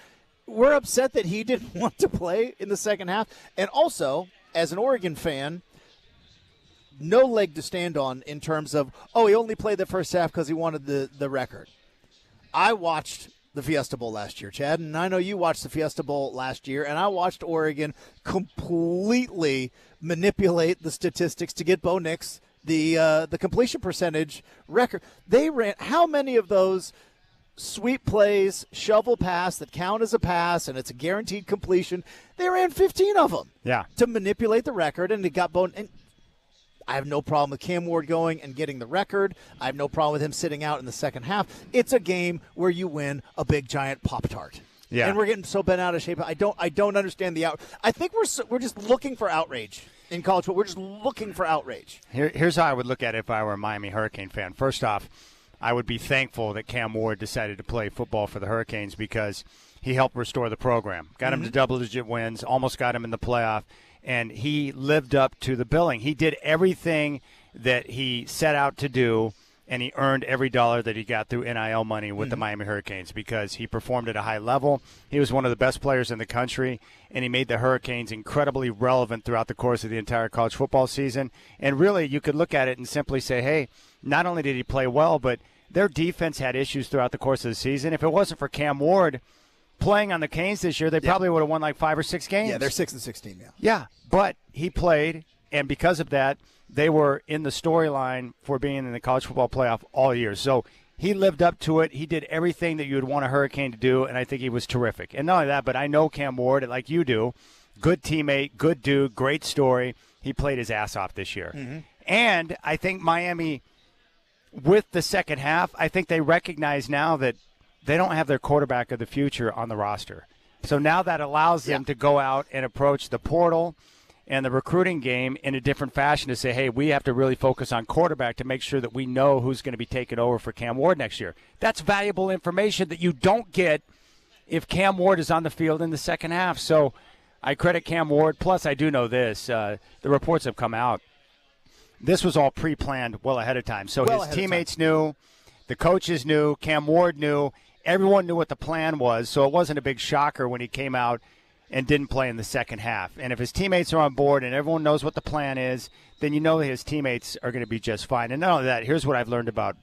We're upset that he didn't want to play in the second half. And also, as an Oregon fan, no leg to stand on in terms of, he only played the first half because he wanted the record. I watched the Fiesta Bowl last year, Chad, and I know you watched the Fiesta Bowl last year, and I watched Oregon completely manipulate the statistics to get Bo Nix the completion percentage record. They ran how many of those sweep plays, shovel pass that count as a pass, and it's a guaranteed completion? They ran 15 of them. Yeah, to manipulate the record, and it got Bo. And I have no problem with Cam Ward going and getting the record. I have no problem with him sitting out in the second half. It's a game where you win a big giant Pop-Tart. Yeah. And we're getting so bent out of shape. I don't understand the I think we're just looking for outrage in college football. We're just looking for outrage. Here's how I would look at it if I were a Miami Hurricane fan. First off, I would be thankful that Cam Ward decided to play football for the Hurricanes because he helped restore the program. Got him to double-digit wins, almost got him in the playoff. And he lived up to the billing. He did everything that he set out to do, and he earned every dollar that he got through NIL money with the Miami Hurricanes because he performed at a high level. He was one of the best players in the country, and he made the Hurricanes incredibly relevant throughout the course of the entire college football season. And really, you could look at it and simply say, hey, not only did he play well, but their defense had issues throughout the course of the season. If it wasn't for Cam Ward playing on the Canes this year, they probably would have won like 5 or 6 games. Yeah, they're 6-16 now. Yeah, but he played, and because of that, they were in the storyline for being in the college football playoff all year. So he lived up to it. He did everything that you would want a Hurricane to do, and I think he was terrific. And not only that, but I know Cam Ward, like you do, good teammate, good dude, great story. He played his ass off this year. And I think Miami, with the second half, I think they recognize now that they don't have their quarterback of the future on the roster. So now that allows them to go out and approach the portal and the recruiting game in a different fashion to say, hey, we have to really focus on quarterback to make sure that we know who's going to be taking over for Cam Ward next year. That's valuable information that you don't get if Cam Ward is on the field in the second half. So I credit Cam Ward. Plus, I do know this. The reports have come out. This was all pre-planned well ahead of time. So his teammates knew, the coaches knew, Cam Ward knew. Everyone knew what the plan was, so it wasn't a big shocker when he came out and didn't play in the second half. And if his teammates are on board and everyone knows what the plan is, then you know that his teammates are going to be just fine. And not only that, here's what I've learned about,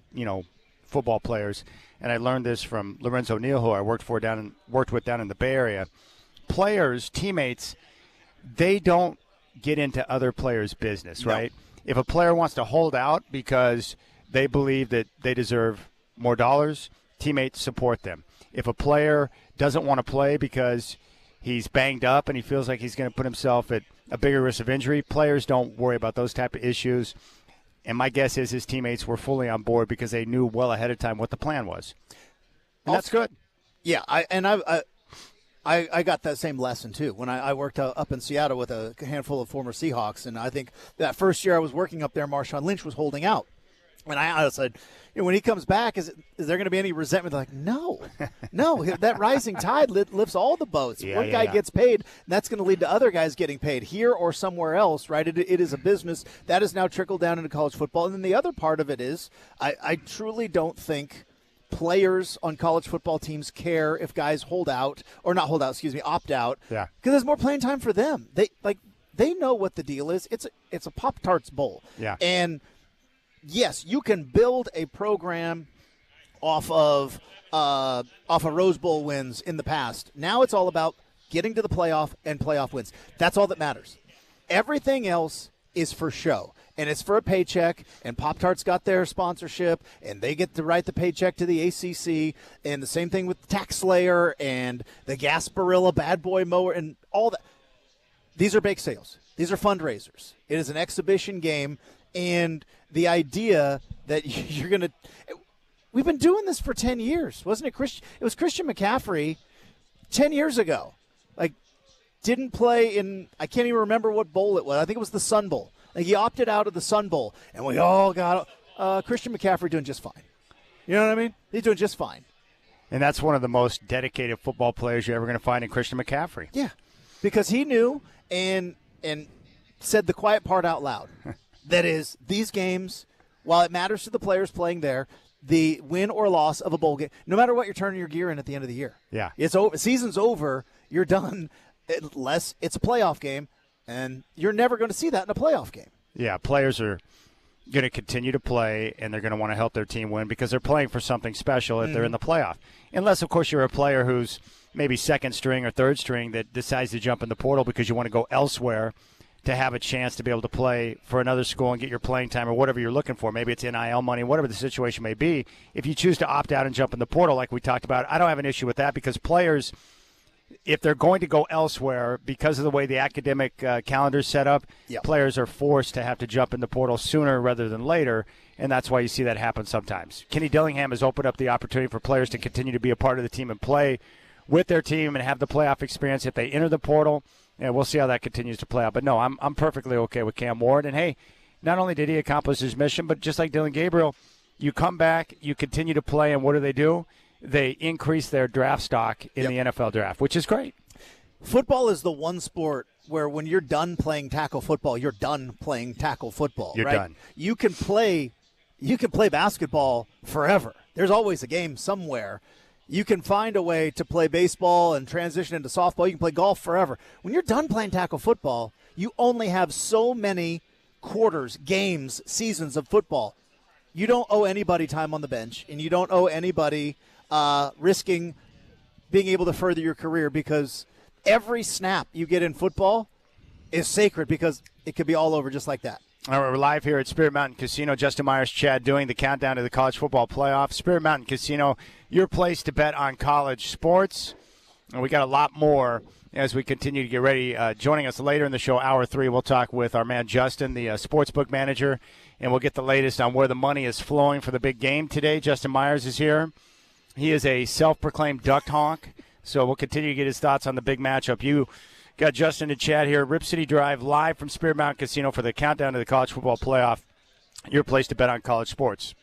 football players, and I learned this from Lorenzo Neal, who I worked with down in the Bay Area. Players, teammates, they don't get into other players' business, right? If a player wants to hold out because they believe that they deserve more dollars, teammates support them. If a player doesn't want to play because he's banged up and he feels like he's going to put himself at a bigger risk of injury, players don't worry about those type of issues. And my guess is his teammates were fully on board because they knew well ahead of time what the plan was. And that's good. Yeah, I got that same lesson, too, when I worked up in Seattle with a handful of former Seahawks. And I think that first year I was working up there, Marshawn Lynch was holding out. And I said, when he comes back, is there going to be any resentment? They're like, no. That rising tide lifts all the boats. One guy gets paid, that's going to lead to other guys getting paid here or somewhere else, right? It is a business. That has now trickled down into college football. And then the other part of it is I truly don't think players on college football teams care if guys opt out. Yeah. Because there's more playing time for them. They know what the deal is. It's a Pop-Tarts bowl. Yeah. And yes, you can build a program off of Rose Bowl wins in the past. Now it's all about getting to the playoff and playoff wins. That's all that matters. Everything else is for show, and it's for a paycheck, and Pop-Tarts got their sponsorship, and they get to write the paycheck to the ACC, and the same thing with Tax Slayer and the Gasparilla Bad Boy Mower and all that. These are bake sales. These are fundraisers. It is an exhibition game, and the idea that you're going to – we've been doing this for 10 years. Wasn't it, Christian? It was Christian McCaffrey 10 years ago. Didn't play in – I can't even remember what bowl it was. I think it was the Sun Bowl. He opted out of the Sun Bowl, and we all got Christian McCaffrey doing just fine. You know what I mean? He's doing just fine. And that's one of the most dedicated football players you're ever going to find in Christian McCaffrey. Yeah, because he knew and said the quiet part out loud. That is, these games, while it matters to the players playing there, the win or loss of a bowl game, no matter what you're turning your gear in at the end of the year. Yeah. It's over. Season's over. You're done. Unless it's a playoff game, and you're never going to see that in a playoff game. Yeah, players are going to continue to play, and they're going to want to help their team win because they're playing for something special if they're in the playoff. Unless, of course, you're a player who's maybe second string or third string that decides to jump in the portal because you want to go elsewhere to have a chance to be able to play for another school and get your playing time or whatever you're looking for. Maybe it's NIL money, whatever the situation may be. If you choose to opt out and jump in the portal like we talked about, I don't have an issue with that because players – if they're going to go elsewhere because of the way the academic calendar is set up, players are forced to have to jump in the portal sooner rather than later, and that's why you see that happen sometimes. Kenny Dillingham has opened up the opportunity for players to continue to be a part of the team and play with their team and have the playoff experience if they enter the portal, and we'll see how that continues to play out. But, no, I'm perfectly okay with Cam Ward. And, hey, not only did he accomplish his mission, but just like Dylan Gabriel, you come back, you continue to play, and what do? They increase their draft stock in the NFL draft, which is great. Football is the one sport where when you're done playing tackle football, you're done playing tackle football. You're right? done. You can play basketball forever. There's always a game somewhere. You can find a way to play baseball and transition into softball. You can play golf forever. When you're done playing tackle football, you only have so many quarters, games, seasons of football. You don't owe anybody time on the bench, and you don't owe anybody risking being able to further your career because every snap you get in football is sacred because it could be all over just like that. All right, we're live here at Spirit Mountain Casino. Justin Myers, Chad doing the countdown to the college football playoff. Spirit Mountain Casino, your place to bet on college sports. And we got a lot more as we continue to get ready. Joining us later in the show, Hour 3, we'll talk with our man Justin, the sportsbook manager, and we'll get the latest on where the money is flowing for the big game today. Justin Myers is here. He is a self-proclaimed duck honk, so we'll continue to get his thoughts on the big matchup. You Got Justin and Chad here at Rip City Drive, live from Spirit Mountain Casino for the countdown to the college football playoff. Your place to bet on college sports.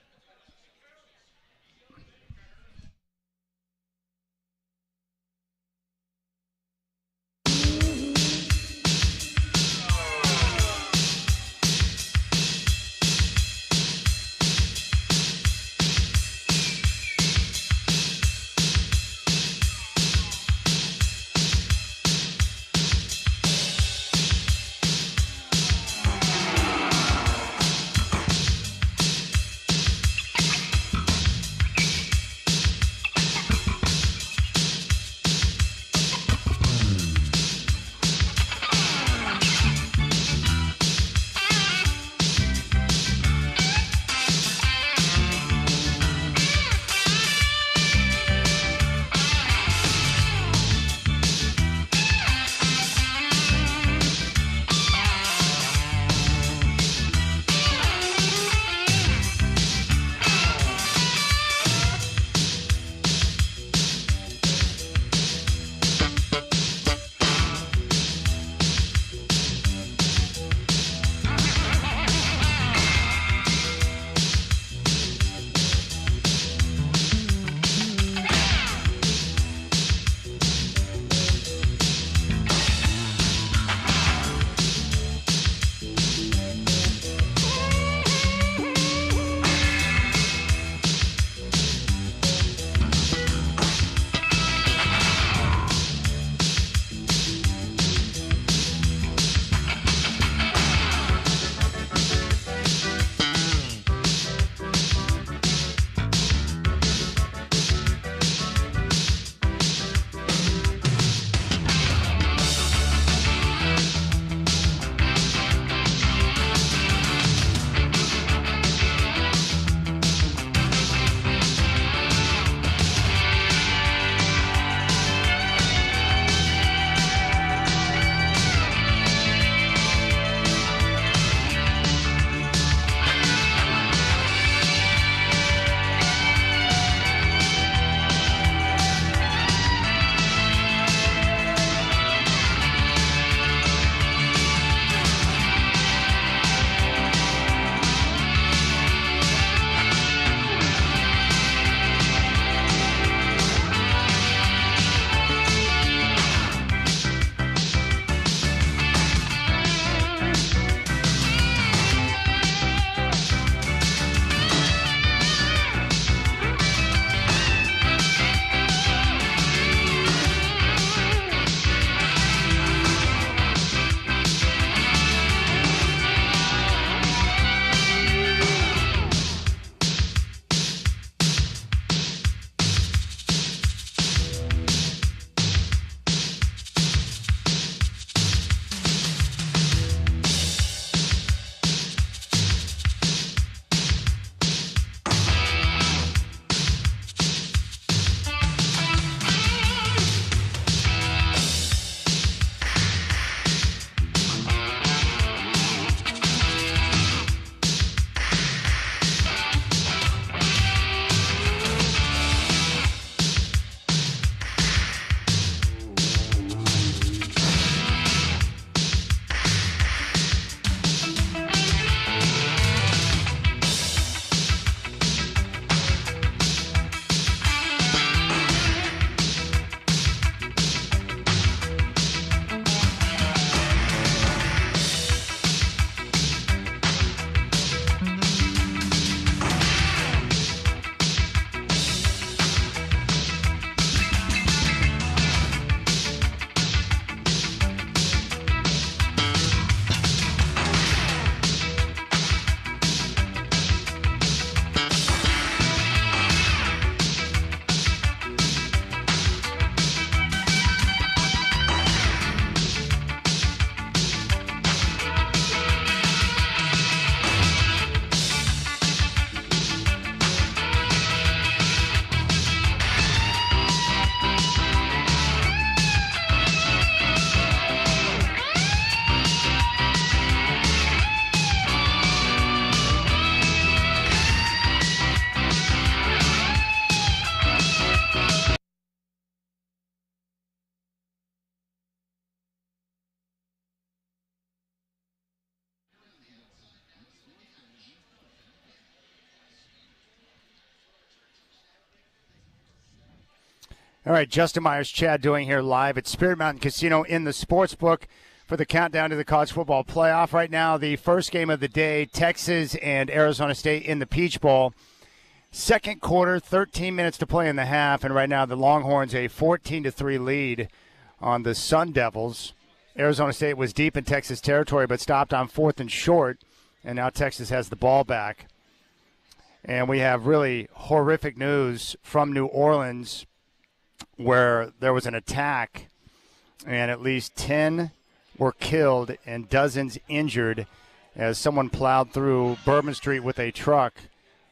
All right, Justin Myers, Chad Doing here live at Spirit Mountain Casino in the Sportsbook for the countdown to the college football playoff. Right now, the first game of the day, Texas and Arizona State in the Peach Bowl. Second quarter, 13 minutes to play in the half, and right now the Longhorns a 14-3 lead on the Sun Devils. Arizona State was deep in Texas territory but stopped on 4th and short, and now Texas has the ball back. And we have really horrific news from New Orleans where there was an attack and at least 10 were killed and dozens injured as someone plowed through Bourbon Street with a truck.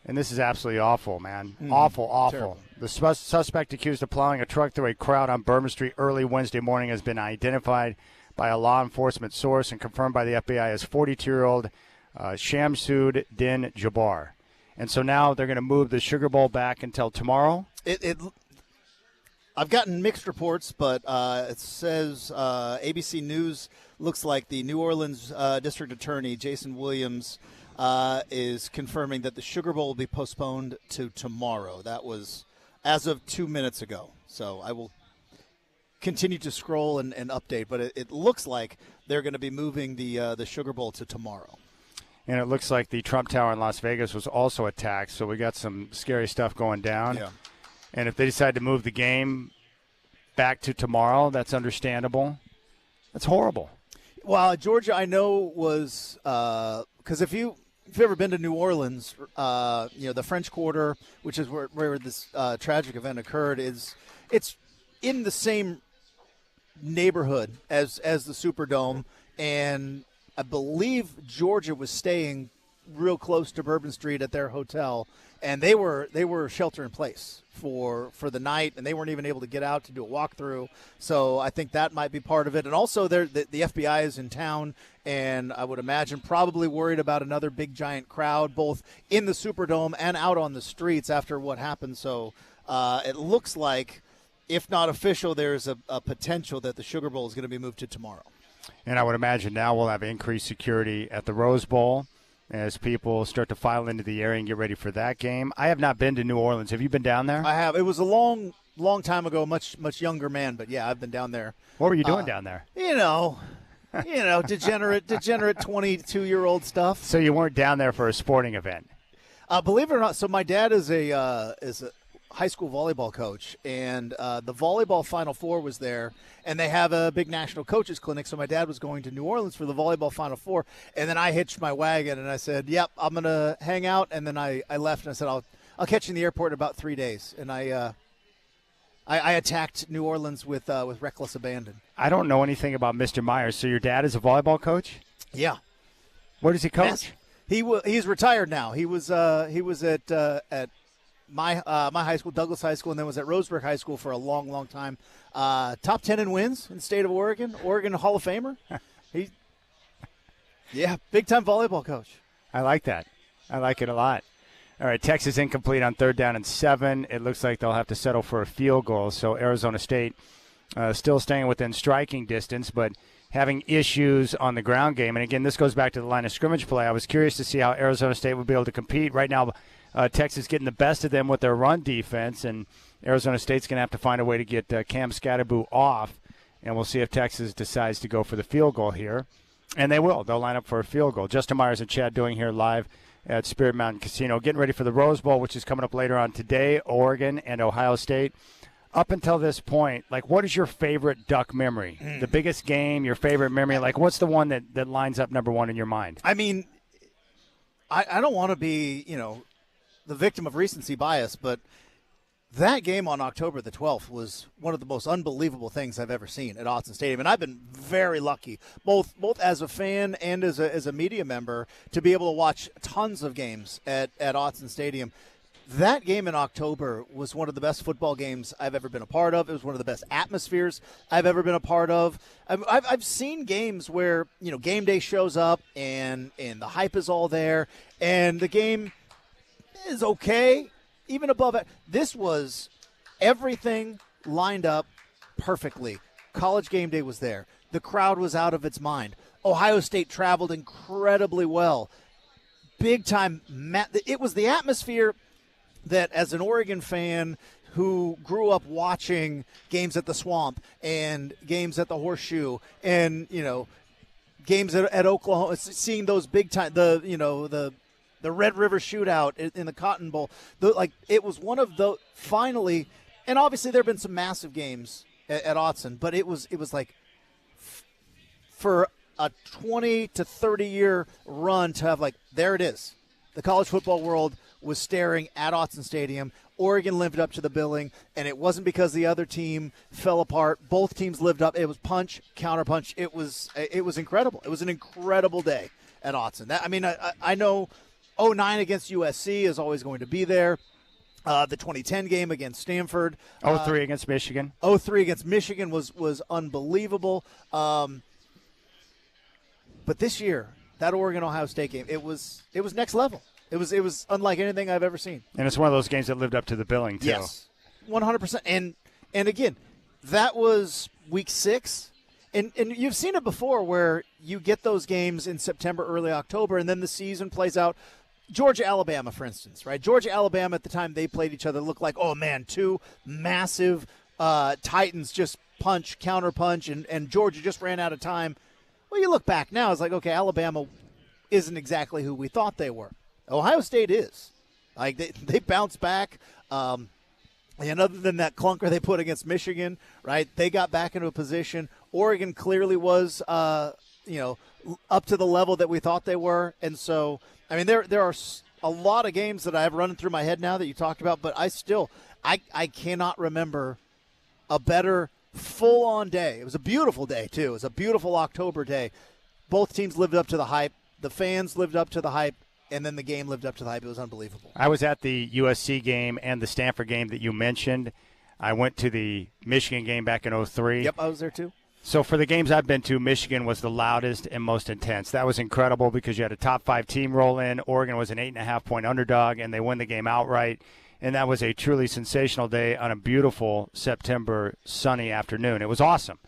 And this is absolutely awful, man. Awful. Terrible. The suspect accused of plowing a truck through a crowd on Bourbon Street early Wednesday morning has been identified by a law enforcement source and confirmed by the FBI as 42-year-old Shamsud Din Jabbar. And so now they're going to move the Sugar Bowl back until tomorrow. I've gotten mixed reports, but it says ABC News looks like the New Orleans District Attorney, Jason Williams, is confirming that the Sugar Bowl will be postponed to tomorrow. That was as of 2 minutes ago. So I will continue to scroll and update, but it looks like they're going to be moving the Sugar Bowl to tomorrow. And it looks like the Trump Tower in Las Vegas was also attacked, so we got some scary stuff going down. Yeah. And if they decide to move the game back to tomorrow, that's understandable. That's horrible. Well, Georgia, I know was because if you've ever been to New Orleans, the French Quarter, which is where this tragic event occurred, it's in the same neighborhood as the Superdome, and I believe Georgia was staying real close to Bourbon Street at their hotel, and they were shelter in place for the night, and they weren't even able to get out to do a walkthrough. So I think that might be part of it. And also, the FBI is in town, and I would imagine probably worried about another big giant crowd, both in the Superdome and out on the streets after what happened. So it looks like, if not official, there's a potential that the Sugar Bowl is going to be moved to tomorrow. And I would imagine now we'll have increased security at the Rose Bowl as people start to file into the area and get ready for that game. I have not been to New Orleans. Have you been down there? I have. It was a long time ago, much younger man, but yeah, I've been down there. What were you doing down there? Degenerate 22-year-old stuff. So you weren't down there for a sporting event? Believe it or not, so my dad is a high school volleyball coach, and the volleyball Final Four was there, and they have a big national coaches clinic, so my dad was going to New Orleans for the volleyball Final Four, and then I hitched my wagon, and I said, yep, I'm going to hang out, and then I left, and I said, I'll catch you in the airport in about 3 days, and I attacked New Orleans with reckless abandon. I don't know anything about Mr. Myers, so your dad is a volleyball coach? Yeah. Where does he coach? Yes. He's retired now. He was at my high school, Douglas High School, and then was at Roseburg High School for a long, long time. Top 10 in wins in the state of Oregon Hall of Famer. Big-time volleyball coach. I like that. I like it a lot. All right, Texas incomplete on 3rd down and 7. It looks like they'll have to settle for a field goal, so Arizona State still staying within striking distance, but having issues on the ground game. And, again, this goes back to the line of scrimmage play. I was curious to see how Arizona State would be able to compete. Right now, Texas getting the best of them with their run defense, and Arizona State's going to have to find a way to get Cam Scatterboo off, and we'll see if Texas decides to go for the field goal here. And they will. They'll line up for a field goal. Justin Myers and Chad Doing here live at Spirit Mountain Casino, getting ready for the Rose Bowl, which is coming up later on today, Oregon and Ohio State. Up until this point, what is your favorite Duck memory? The biggest game, your favorite memory? What's the one that lines up number one in your mind? I mean, I don't want to be, the victim of recency bias, but that game on October the 12th was one of the most unbelievable things I've ever seen at Autzen Stadium, and I've been very lucky, both as a fan and as a media member, to be able to watch tons of games at Autzen Stadium. That game in October was one of the best football games I've ever been a part of. It was one of the best atmospheres I've ever been a part of. I've seen games where, game day shows up and the hype is all there, and the game is okay, even above it. This was everything lined up perfectly. College game day was there. The crowd was out of its mind. Ohio State traveled incredibly well. Big time. It was the atmosphere that, as an Oregon fan who grew up watching games at the Swamp and games at the Horseshoe and, games at Oklahoma, seeing those big time, the Red River Shootout in the Cotton Bowl, it was one of the finally, and obviously there have been some massive games at Autzen, but it was like for a 20 to 30 year run to have there it is. The college football world was staring at Autzen Stadium. Oregon lived up to the billing, and it wasn't because the other team fell apart. Both teams lived up. It was punch, counterpunch. It was incredible. It was an incredible day at Autzen. I know 09 against USC is always going to be there. The 2010 game against Stanford. 03 against Michigan. 03 against Michigan was unbelievable. But this year, that Oregon-Ohio State game, it was next level. It was unlike anything I've ever seen. And it's one of those games that lived up to the billing, too. Yes, 100%. And again, that was week 6. And you've seen it before where you get those games in September, early October, and then the season plays out. Georgia, Alabama, for instance, right? Georgia, Alabama, at the time they played each other, looked like, oh, man, two massive Titans just punch, counter-punch, and Georgia just ran out of time. Well, you look back now, it's like, okay, Alabama isn't exactly who we thought they were. Ohio State is. They bounced back. And other than that clunker they put against Michigan, right, they got back into a position. Oregon clearly was, up to the level that we thought they were. And so, there are a lot of games that I have running through my head now that you talked about, but I cannot remember a better full-on day. It was a beautiful day, too. It was a beautiful October day. Both teams lived up to the hype. The fans lived up to the hype. And then the game lived up to the hype. It was unbelievable. I was at the USC game and the Stanford game that you mentioned. I went to the Michigan game back in 03. Yep, I was there too. So for the games I've been to, Michigan was the loudest and most intense. That was incredible because you had a top 5 team roll in. Oregon was an 8.5-point underdog, and they won the game outright. And that was a truly sensational day on a beautiful September sunny afternoon. It was awesome.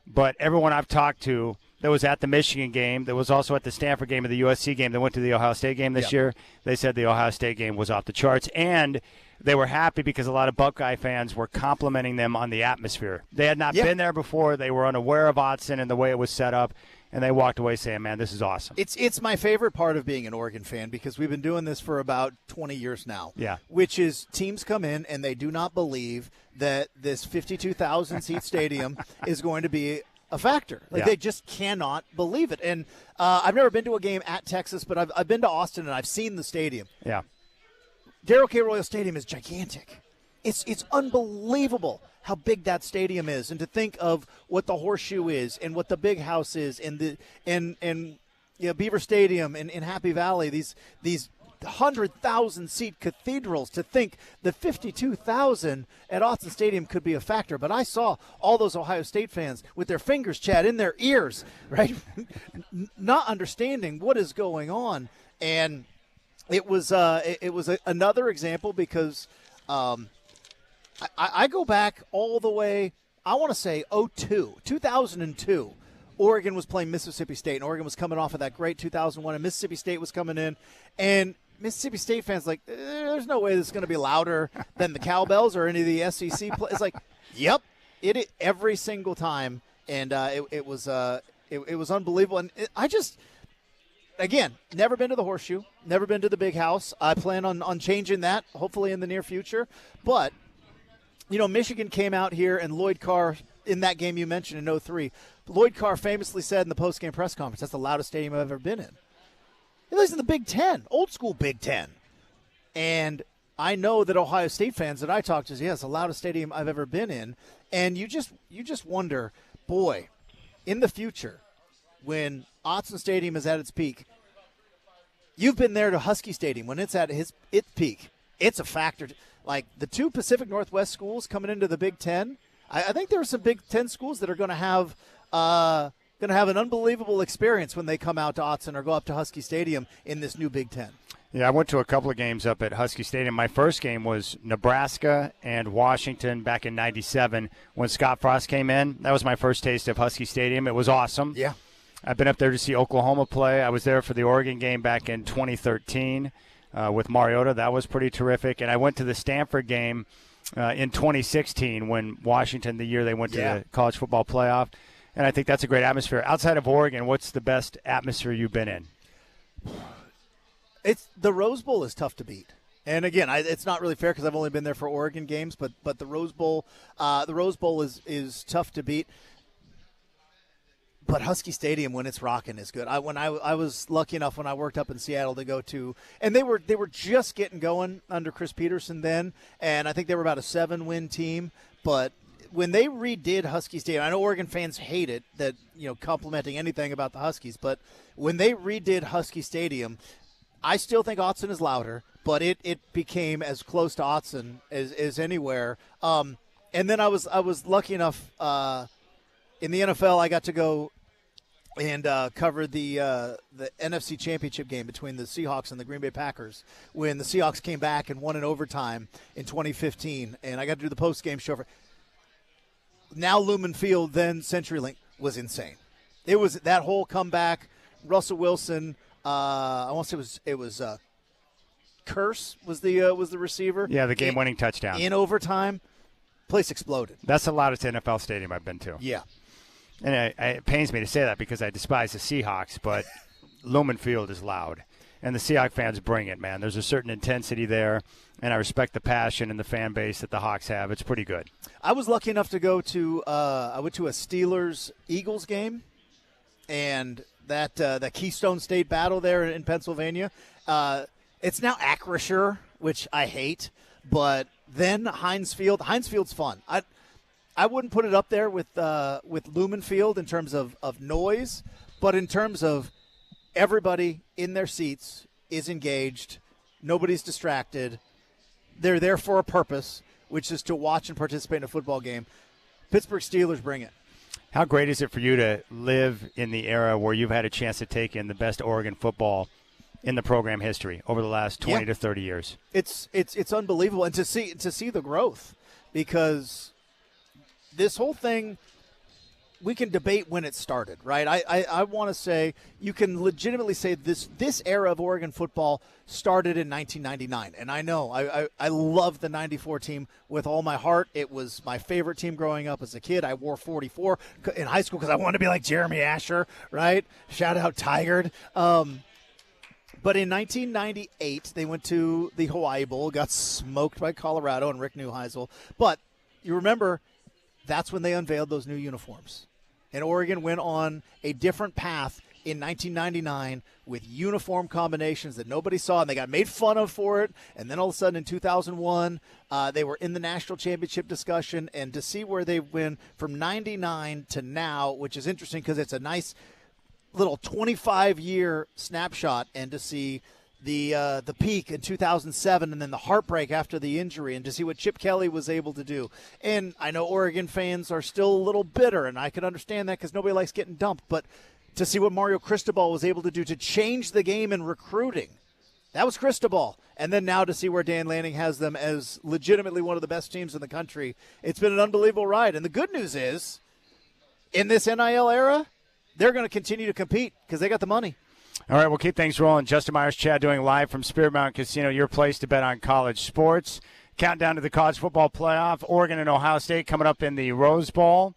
But everyone I've talked to that was at the Michigan game, that was also at the Stanford game and the USC game, that went to the Ohio State game this year, they said the Ohio State game was off the charts. And they were happy because a lot of Buckeye fans were complimenting them on the atmosphere. They had not been there before. They were unaware of Autzen and the way it was set up. And they walked away saying, man, this is awesome. It's my favorite part of being an Oregon fan because we've been doing this for about 20 years now. Yeah. Which is teams come in and they do not believe that this 52,000-seat stadium is going to be a factor. They just cannot believe it. And I've never been to a game at Texas, but I've been to Austin and I've seen the stadium. Yeah. Darrell K. Royal Stadium is gigantic. It's unbelievable how big that stadium is, and to think of what the Horseshoe is and what the Big House is and Beaver Stadium in Happy Valley, these 100,000-seat cathedrals, to think that 52,000 at Autzen Stadium could be a factor. But I saw all those Ohio State fans with their fingers, Chad, in their ears, right, not understanding what is going on. And it was another example because I go back all the way, I want to say 2002. Oregon was playing Mississippi State, and Oregon was coming off of that great 2001, and Mississippi State was coming in. And Mississippi State fans there's no way this is going to be louder than the Cowbells or any of the SEC play. It's like, yep, it every single time, and it was unbelievable. And I just, again, never been to the Horseshoe, never been to the Big House. I plan on changing that, hopefully in the near future. But, Michigan came out here, and Lloyd Carr, in that game you mentioned in 03, Lloyd Carr famously said in the post-game press conference, that's the loudest stadium I've ever been in. He lives in the Big Ten, old school Big Ten. And I know that Ohio State fans that I talk to say, it's the loudest stadium I've ever been in. And you just wonder, boy, in the future, when Autzen Stadium is at its peak, you've been there to Husky Stadium when it's at its peak. It's a factor. Like the two Pacific Northwest schools coming into the Big Ten, I think there are some Big Ten schools that are going to have an unbelievable experience when they come out to Autzen or go up to Husky Stadium in this new Big Ten. Yeah, I went to a couple of games up at Husky Stadium. My first game was Nebraska and Washington back in '97 when Scott Frost came in. That was my first taste of Husky Stadium. It was awesome. Yeah. I've been up there to see Oklahoma play. I was there for the Oregon game back in 2013 with Mariota. That was pretty terrific. And I went to the Stanford game in 2016 when Washington, the year they went to Yeah. the college football playoff. And I think that's a great atmosphere. Outside of Oregon, what's the best atmosphere you've been in? It's the Rose Bowl is tough to beat. And again, it's not really fair because I've only been there for Oregon games, but the Rose Bowl is tough to beat. But Husky Stadium, when it's rocking, is good. I was lucky enough when I worked up in Seattle to go to, and they were just getting going under Chris Peterson then, and I think they were about a 7-win team. But when they redid Husky Stadium, I know Oregon fans hate it that complimenting anything about the Huskies, but when they redid Husky Stadium, I still think Autzen is louder, but it became as close to Autzen as anywhere. And then I was lucky enough in the NFL. I got to go and cover the NFC Championship game between the Seahawks and the Green Bay Packers when the Seahawks came back and won in overtime in 2015. And I got to do the post-game show for now Lumen Field, then CenturyLink, was insane. It was that whole comeback. Russell Wilson, I want to say it was Curse was the receiver. Yeah, the game-winning touchdown. In overtime, place exploded. That's the loudest NFL stadium I've been to. Yeah. And it pains me to say that because I despise the Seahawks, but Lumen Field is loud. And the Seahawks fans bring it, man. There's a certain intensity there, and I respect the passion and the fan base that the Hawks have. It's pretty good. I was lucky enough to go to I went to a Steelers-Eagles game, and that Keystone State battle there in Pennsylvania. It's now Acrisure, which I hate, but then Heinz Field. Heinz Field's fun. I wouldn't put it up there with Lumen Field in terms of noise, but in terms of everybody in their seats is engaged. Nobody's distracted. They're there for a purpose, which is to watch and participate in a football game. Pittsburgh Steelers bring it. How great is it for you to live in the era where you've had a chance to take in the best Oregon football in the program history over the last 20 to 30 years? It's unbelievable, and to see the growth, because this whole thing, we can debate when it started, right? I want to say you can legitimately say this era of Oregon football started in 1999. And I know I love the 94 team with all my heart. It was my favorite team growing up as a kid. I wore 44 in high school because I wanted to be like Jeremy Asher, right? Shout out Tigard. But in 1998, they went to the Hawaii Bowl, got smoked by Colorado and Rick Neuheisel. But you remember, that's when they unveiled those new uniforms. And Oregon went on a different path in 1999 with uniform combinations that nobody saw, and they got made fun of for it. And then all of a sudden in 2001, they were in the national championship discussion. And to see where they went from 99 to now, which is interesting because it's a nice little 25-year snapshot, and to see the peak in 2007 and then the heartbreak after the injury, and to see what Chip Kelly was able to do. And I know Oregon fans are still a little bitter, and I can understand that because nobody likes getting dumped, but to see what Mario Cristobal was able to do to change the game in recruiting, that was Cristobal. And then now to see where Dan Lanning has them as legitimately one of the best teams in the country, it's been an unbelievable ride. And the good news is, in this NIL era, they're going to continue to compete because they got the money. All right, we'll keep things rolling. Justin Myers, Chad doing live from Spirit Mountain Casino, your place to bet on college sports. Countdown to the college football playoff. Oregon and Ohio State coming up in the Rose Bowl.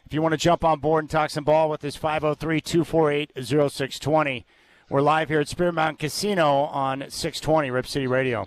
If you want to jump on board and talk some ball with us, 503-248-0620. We're live here at Spirit Mountain Casino on 620 Rip City Radio.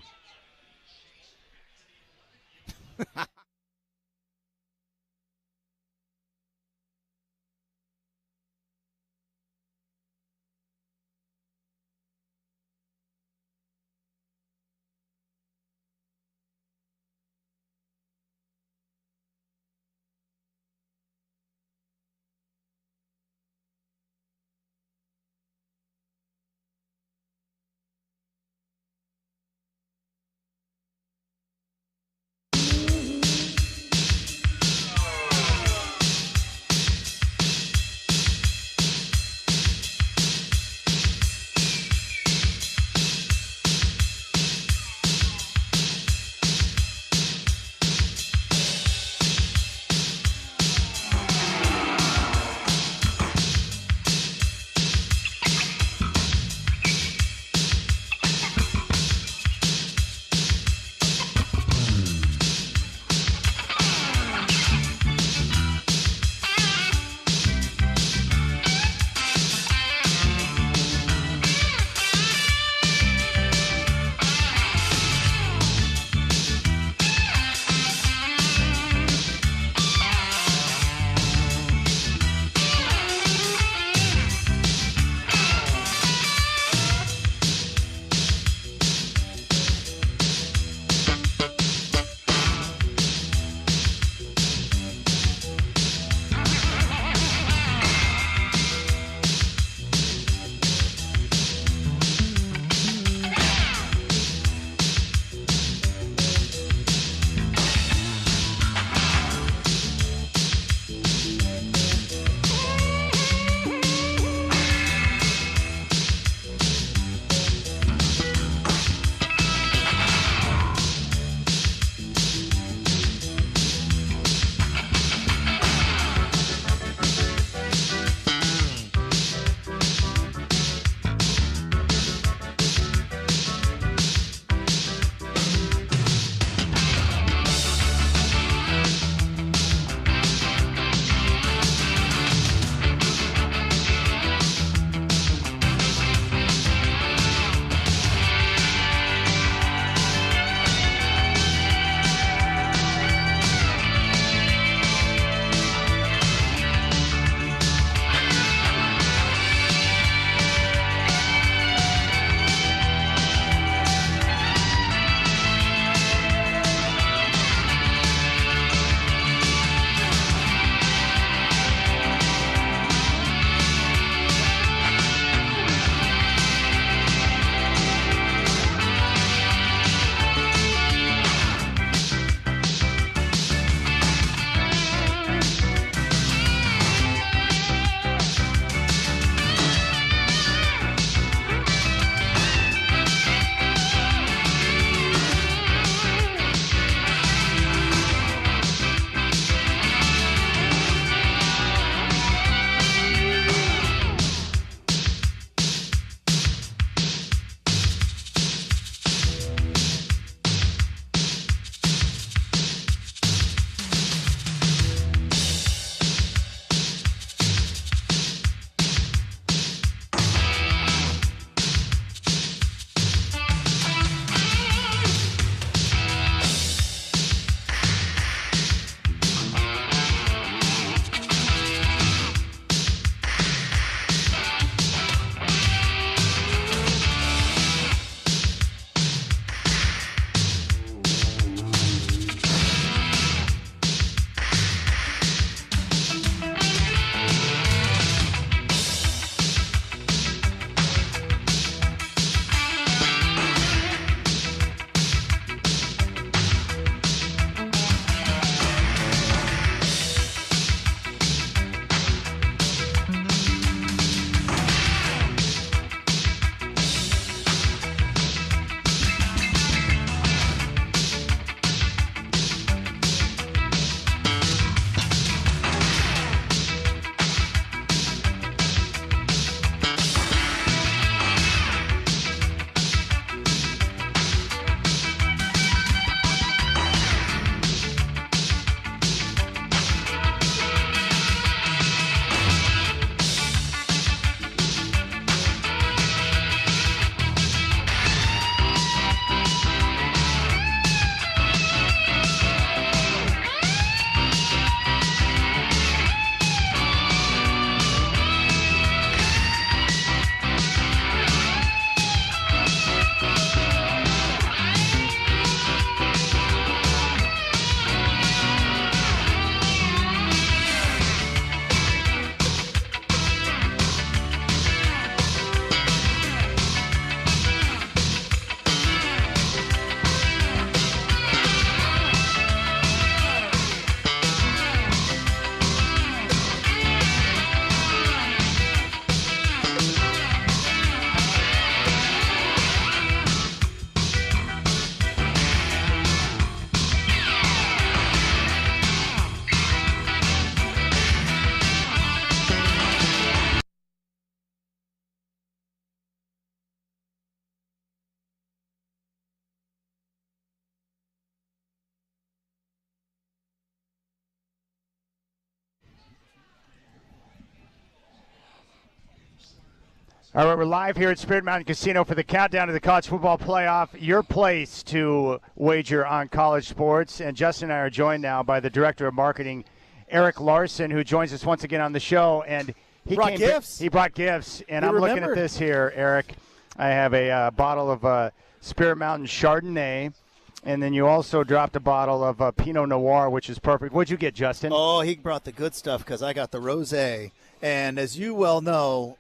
All right, we're live here at Spirit Mountain Casino for the countdown to the college football playoff. Your place to wager on college sports. And Justin and I are joined now by the director of marketing, Eric Larson, who joins us once again on the show. And he brought gifts. He brought gifts. And I'm looking at this here, Eric. I have a bottle of Spirit Mountain Chardonnay. And then you also dropped a bottle of Pinot Noir, which is perfect. What'd you get, Justin? Oh, he brought the good stuff because I got the rosé. And as you well know,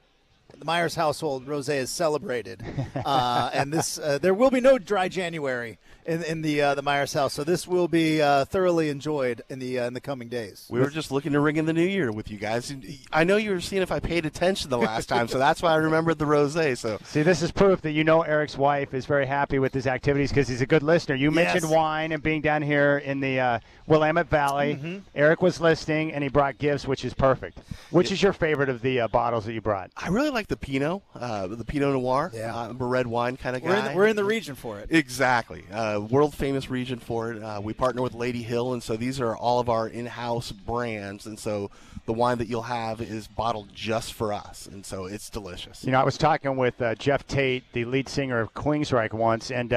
the Myers household rosé is celebrated, and this there will be no dry January in the Myers house. So this will be thoroughly enjoyed in the coming days. We were just looking to ring in the new year with you guys. I know you were seeing if I paid attention the last time, so that's why I remembered the rosé. So see, this is proof that Eric's wife is very happy with his activities because he's a good listener. You mentioned wine and being down here in the Willamette Valley. Mm-hmm. Eric was listening, and he brought gifts, which is perfect. Which is your favorite of the bottles that you brought? I really like the Pinot Noir. Yeah. I'm a red wine kind of guy. We're in the region for it. Exactly. World famous region for it. We partner with Lady Hill, and so these are all of our in-house brands, and so the wine that you'll have is bottled just for us, and so it's delicious. I was talking with Jeff Tate, the lead singer of Queensryche once, and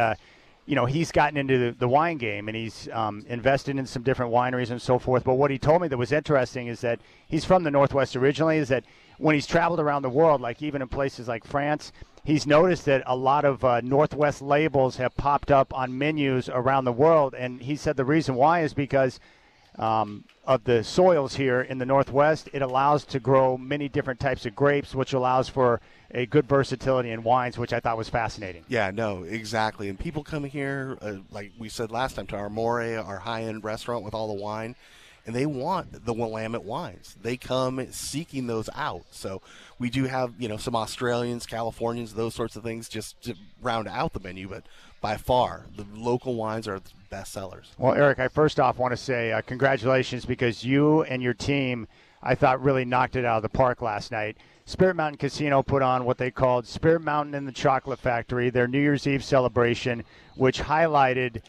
he's gotten into the wine game, and he's invested in some different wineries and so forth. But what he told me that was interesting is that he's from the Northwest originally, is that when he's traveled around the world, like even in places like France, he's noticed that a lot of Northwest labels have popped up on menus around the world. And he said the reason why is because of the soils here in the Northwest. It allows to grow many different types of grapes, which allows for a good versatility in wines, which I thought was fascinating. Yeah, no, exactly. And people come here, like we said last time, to our More, our high-end restaurant with all the wine, and they want the Willamette wines. They come seeking those out. So we do have, some Australians, Californians, those sorts of things just to round out the menu. But by far, the local wines are the best sellers. Well, Eric, I first off want to say congratulations because you and your team, I thought, really knocked it out of the park last night. Spirit Mountain Casino put on what they called Spirit Mountain and the Chocolate Factory, their New Year's Eve celebration, which highlighted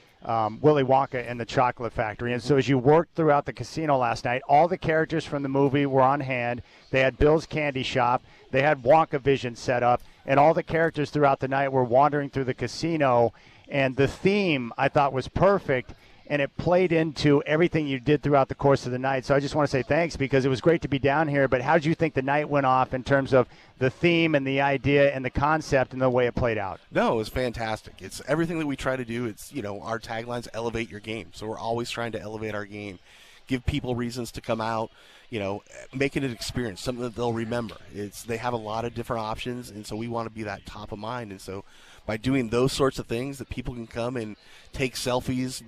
Willy Wonka and the Chocolate Factory. And so as you worked throughout the casino last night, all the characters from the movie were on hand. They had Bill's Candy Shop. They had Wonka Vision set up. And all the characters throughout the night were wandering through the casino. And the theme, I thought, was perfect. And it played into everything you did throughout the course of the night. So I just want to say thanks because it was great to be down here. But how did you think the night went off in terms of the theme and the idea and the concept and the way it played out? No, it was fantastic. It's everything that we try to do. It's, our taglines, elevate your game. So we're always trying to elevate our game, give people reasons to come out, make it an experience, something that they'll remember. They have a lot of different options, and so we want to be that top of mind. And so by doing those sorts of things that people can come and take selfies,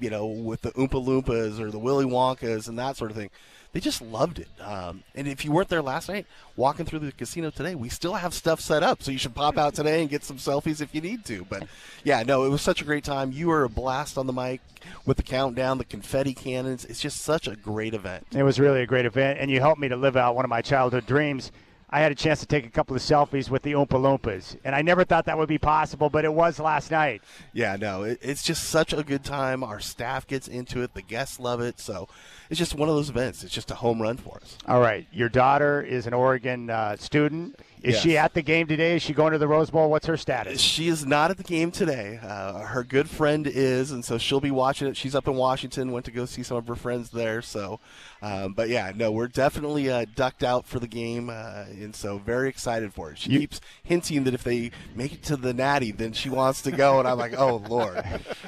with the Oompa Loompas or the Willy Wonkas and that sort of thing. They just loved it. And if you weren't there last night, walking through the casino today, we still have stuff set up. So you should pop out today and get some selfies if you need to. But, yeah, no, it was such a great time. You were a blast on the mic with the countdown, the confetti cannons. It's just such a great event. It was really a great event, and you helped me to live out one of my childhood dreams. I had a chance to take a couple of selfies with the Oompa Loompas, and I never thought that would be possible, but it was last night. Yeah, no, it's just such a good time. Our staff gets into it. The guests love it. So it's just one of those events. It's just a home run for us. All right. Your daughter is an Oregon student. Is she at the game today? Is she going to the Rose Bowl? What's her status? She is not at the game today. Her good friend is, and so she'll be watching it. She's up in Washington, went to go see some of her friends there. So, but, yeah, no, we're definitely ducked out for the game, and so very excited for it. She keeps hinting that if they make it to the Natty, then she wants to go, and I'm like, oh, Lord.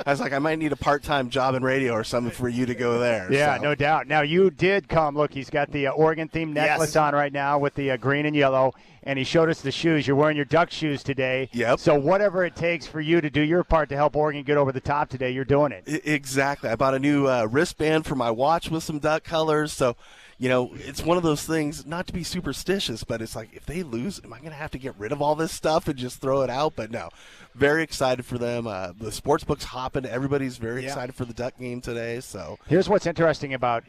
I was like, I might need a part-time job in radio or something for you to go there. Yeah, so. No doubt. Now, you did come. Look, he's got the Oregon-themed necklace on right now with the green and yellow. And he showed us the shoes. You're wearing your Duck shoes today. Yep. So whatever it takes for you to do your part to help Oregon get over the top today, you're doing it. Exactly. I bought a new wristband for my watch with some Duck colors. So, it's one of those things, not to be superstitious, but it's like, if they lose, am I going to have to get rid of all this stuff and just throw it out? But no, very excited for them. The sports book's hopping. Everybody's very excited for the Duck game today. So here's what's interesting about,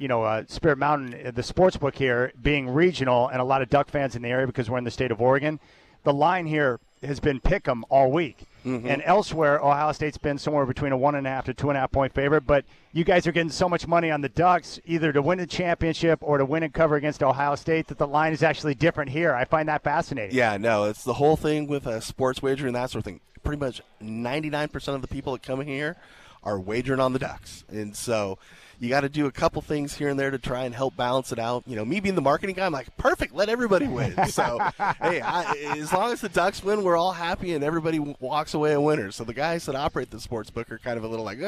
Spirit Mountain, the sports book here being regional and a lot of Duck fans in the area because we're in the state of Oregon. The line here has been pick 'em all week. Mm-hmm. And elsewhere, Ohio State's been somewhere between a 1.5 to 2.5 point favorite. But you guys are getting so much money on the Ducks, either to win the championship or to win and cover against Ohio State, that the line is actually different here. I find that fascinating. Yeah, no, it's the whole thing with sports wagering and that sort of thing. Pretty much 99% of the people that come in here are wagering on the Ducks. And so you got to do a couple things here and there to try and help balance it out. You know, me being the marketing guy, I'm like, perfect, let everybody win. So, hey, as long as the Ducks win, we're all happy and everybody walks away a winner. So the guys that operate the sports book are kind of a little like,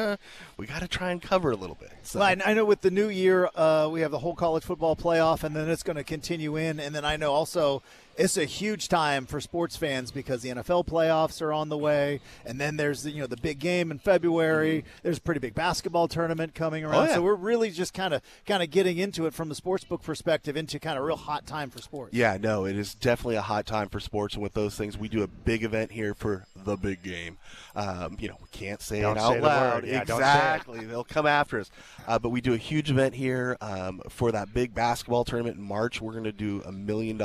we got to try and cover a little bit. So. Well, I know with the new year, we have the whole college football playoff, and then it's going to continue in. And then I know also it's a huge time for sports fans because the NFL playoffs are on the way, and then there's the big game in February. Mm-hmm. There's a pretty big basketball tournament coming around. So we're really just kind of getting into it from the sportsbook perspective into kind of real hot time for sports. Yeah, no, it is definitely a hot time for sports, and with those things, we do a big event here for the big game. We can't say it out loud. Yeah, exactly, they'll come after us. But we do a huge event here for that big basketball tournament in March. We're going to do $1 million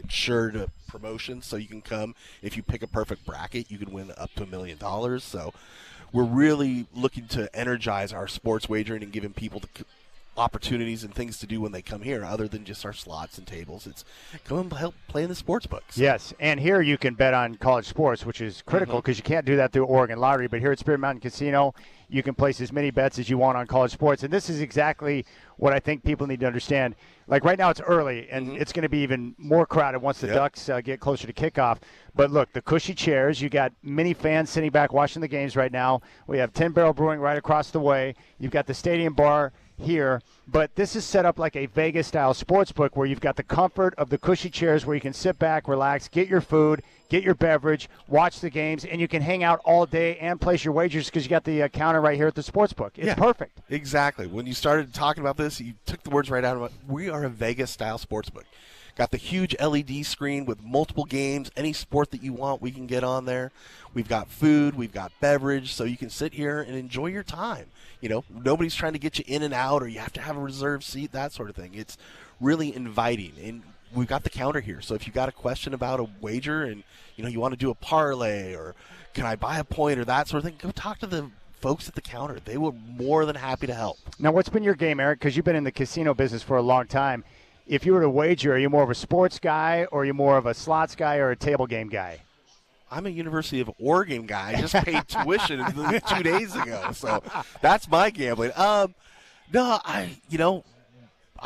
insured promotion, so you can come. If you pick a perfect bracket, you can win up to $1 million. So we're really looking to energize our sports wagering and giving people the opportunities and things to do when they come here other than just our slots and tables. It's come and help play in the sports books. So. Yes, and here you can bet on college sports, which is critical because you can't do that through Oregon Lottery. But here at Spirit Mountain Casino, you can place as many bets as you want on college sports. And this is exactly what I think people need to understand. Like right now it's early, and it's going to be even more crowded once the Ducks get closer to kickoff. But look, the cushy chairs, you got many fans sitting back watching the games right now. We have 10 Barrel Brewing right across the way. You've got the stadium bar here, but this is set up like a Vegas-style sports book where you've got the comfort of the cushy chairs where you can sit back, relax, get your food, get your beverage, watch the games, and you can hang out all day and place your wagers because you got the counter right here at the sports book. It's perfect. Exactly. When you started talking about this, you took the words right out of it. We are a Vegas-style sports book. Got the huge LED screen with multiple games. Any sport that you want, we can get on there. We've got food. We've got beverage. So you can sit here and enjoy your time. Nobody's trying to get you in and out or you have to have a reserved seat, that sort of thing. It's really inviting. And we've got the counter here. So if you got a question about a wager and, you want to do a parlay or can I buy a point or that sort of thing, go talk to the folks at the counter. They were more than happy to help. Now, what's been your game, Eric? Because you've been in the casino business for a long time. If you were to wager, are you more of a sports guy or are you more of a slots guy or a table game guy? I'm a University of Oregon guy. I just paid tuition 2 days ago, so that's my gambling. I'm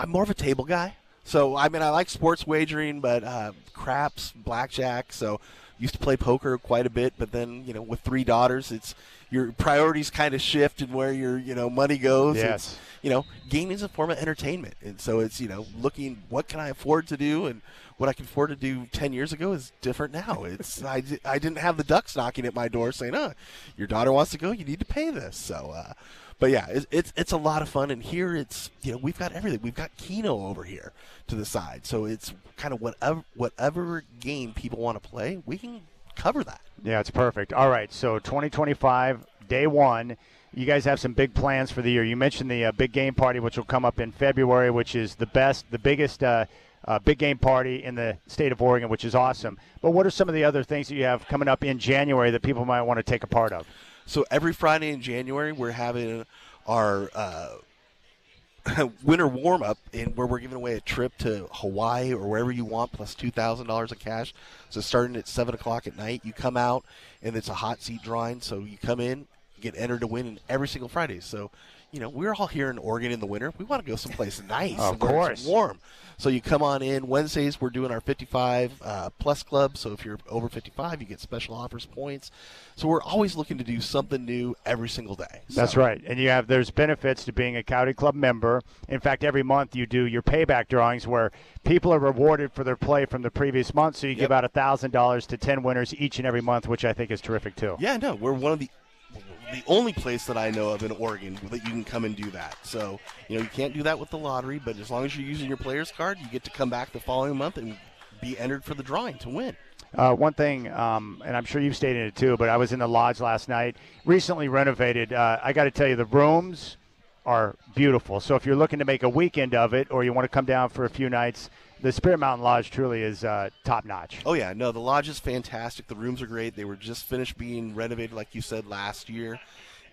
more of a table guy. So, I like sports wagering, but craps, blackjack. So, used to play poker quite a bit, but then, with 3 daughters, it's your priorities kind of shift and where your, money goes. Yes. It's, gaming is a form of entertainment. And so it's, looking what can I afford to do and what I can afford to do 10 years ago is different now. It's I didn't have the Ducks knocking at my door saying, your daughter wants to go, you need to pay this. So, but yeah, it's a lot of fun. And here it's, we've got everything. We've got Keno over here to the side. So it's kind of whatever game people want to play, we can cover that. Yeah, it's perfect. All right, so 2025, day one, you guys have some big plans for the year. You mentioned the big game party, which will come up in February, which is the biggest big game party in the state of Oregon, which is awesome. But what are some of the other things that you have coming up in January that people might want to take a part of? So every Friday in January, we're having our winter warm-up where we're giving away a trip to Hawaii or wherever you want plus $2,000 of cash. So starting at 7 o'clock at night, you come out, and it's a hot seat drawing. So you come in, get entered to win every single Friday. So, we're all here in Oregon in the winter. We want to go someplace nice. Of course. It's warm. So you come on in. Wednesdays, we're doing our 55 plus club. So if you're over 55, you get special offers, points. So we're always looking to do something new every single day. That's right. And there's benefits to being a Coyote Club member. In fact, every month you do your payback drawings where people are rewarded for their play from the previous month. So you give out $1,000 to 10 winners each and every month, which I think is terrific too. Yeah, no, we're one of the only place that I know of in Oregon that you can come and do that. So, you can't do that with the lottery, but as long as you're using your player's card, you get to come back the following month and be entered for the drawing to win. One thing, and I'm sure you've stayed in it too, but I was in the lodge last night, recently renovated. I got to tell you, the rooms are beautiful. So if you're looking to make a weekend of it or you want to come down for a few nights, the Spirit Mountain Lodge truly is top notch. Oh, yeah. No, the lodge is fantastic. The rooms are great. They were just finished being renovated, like you said, last year.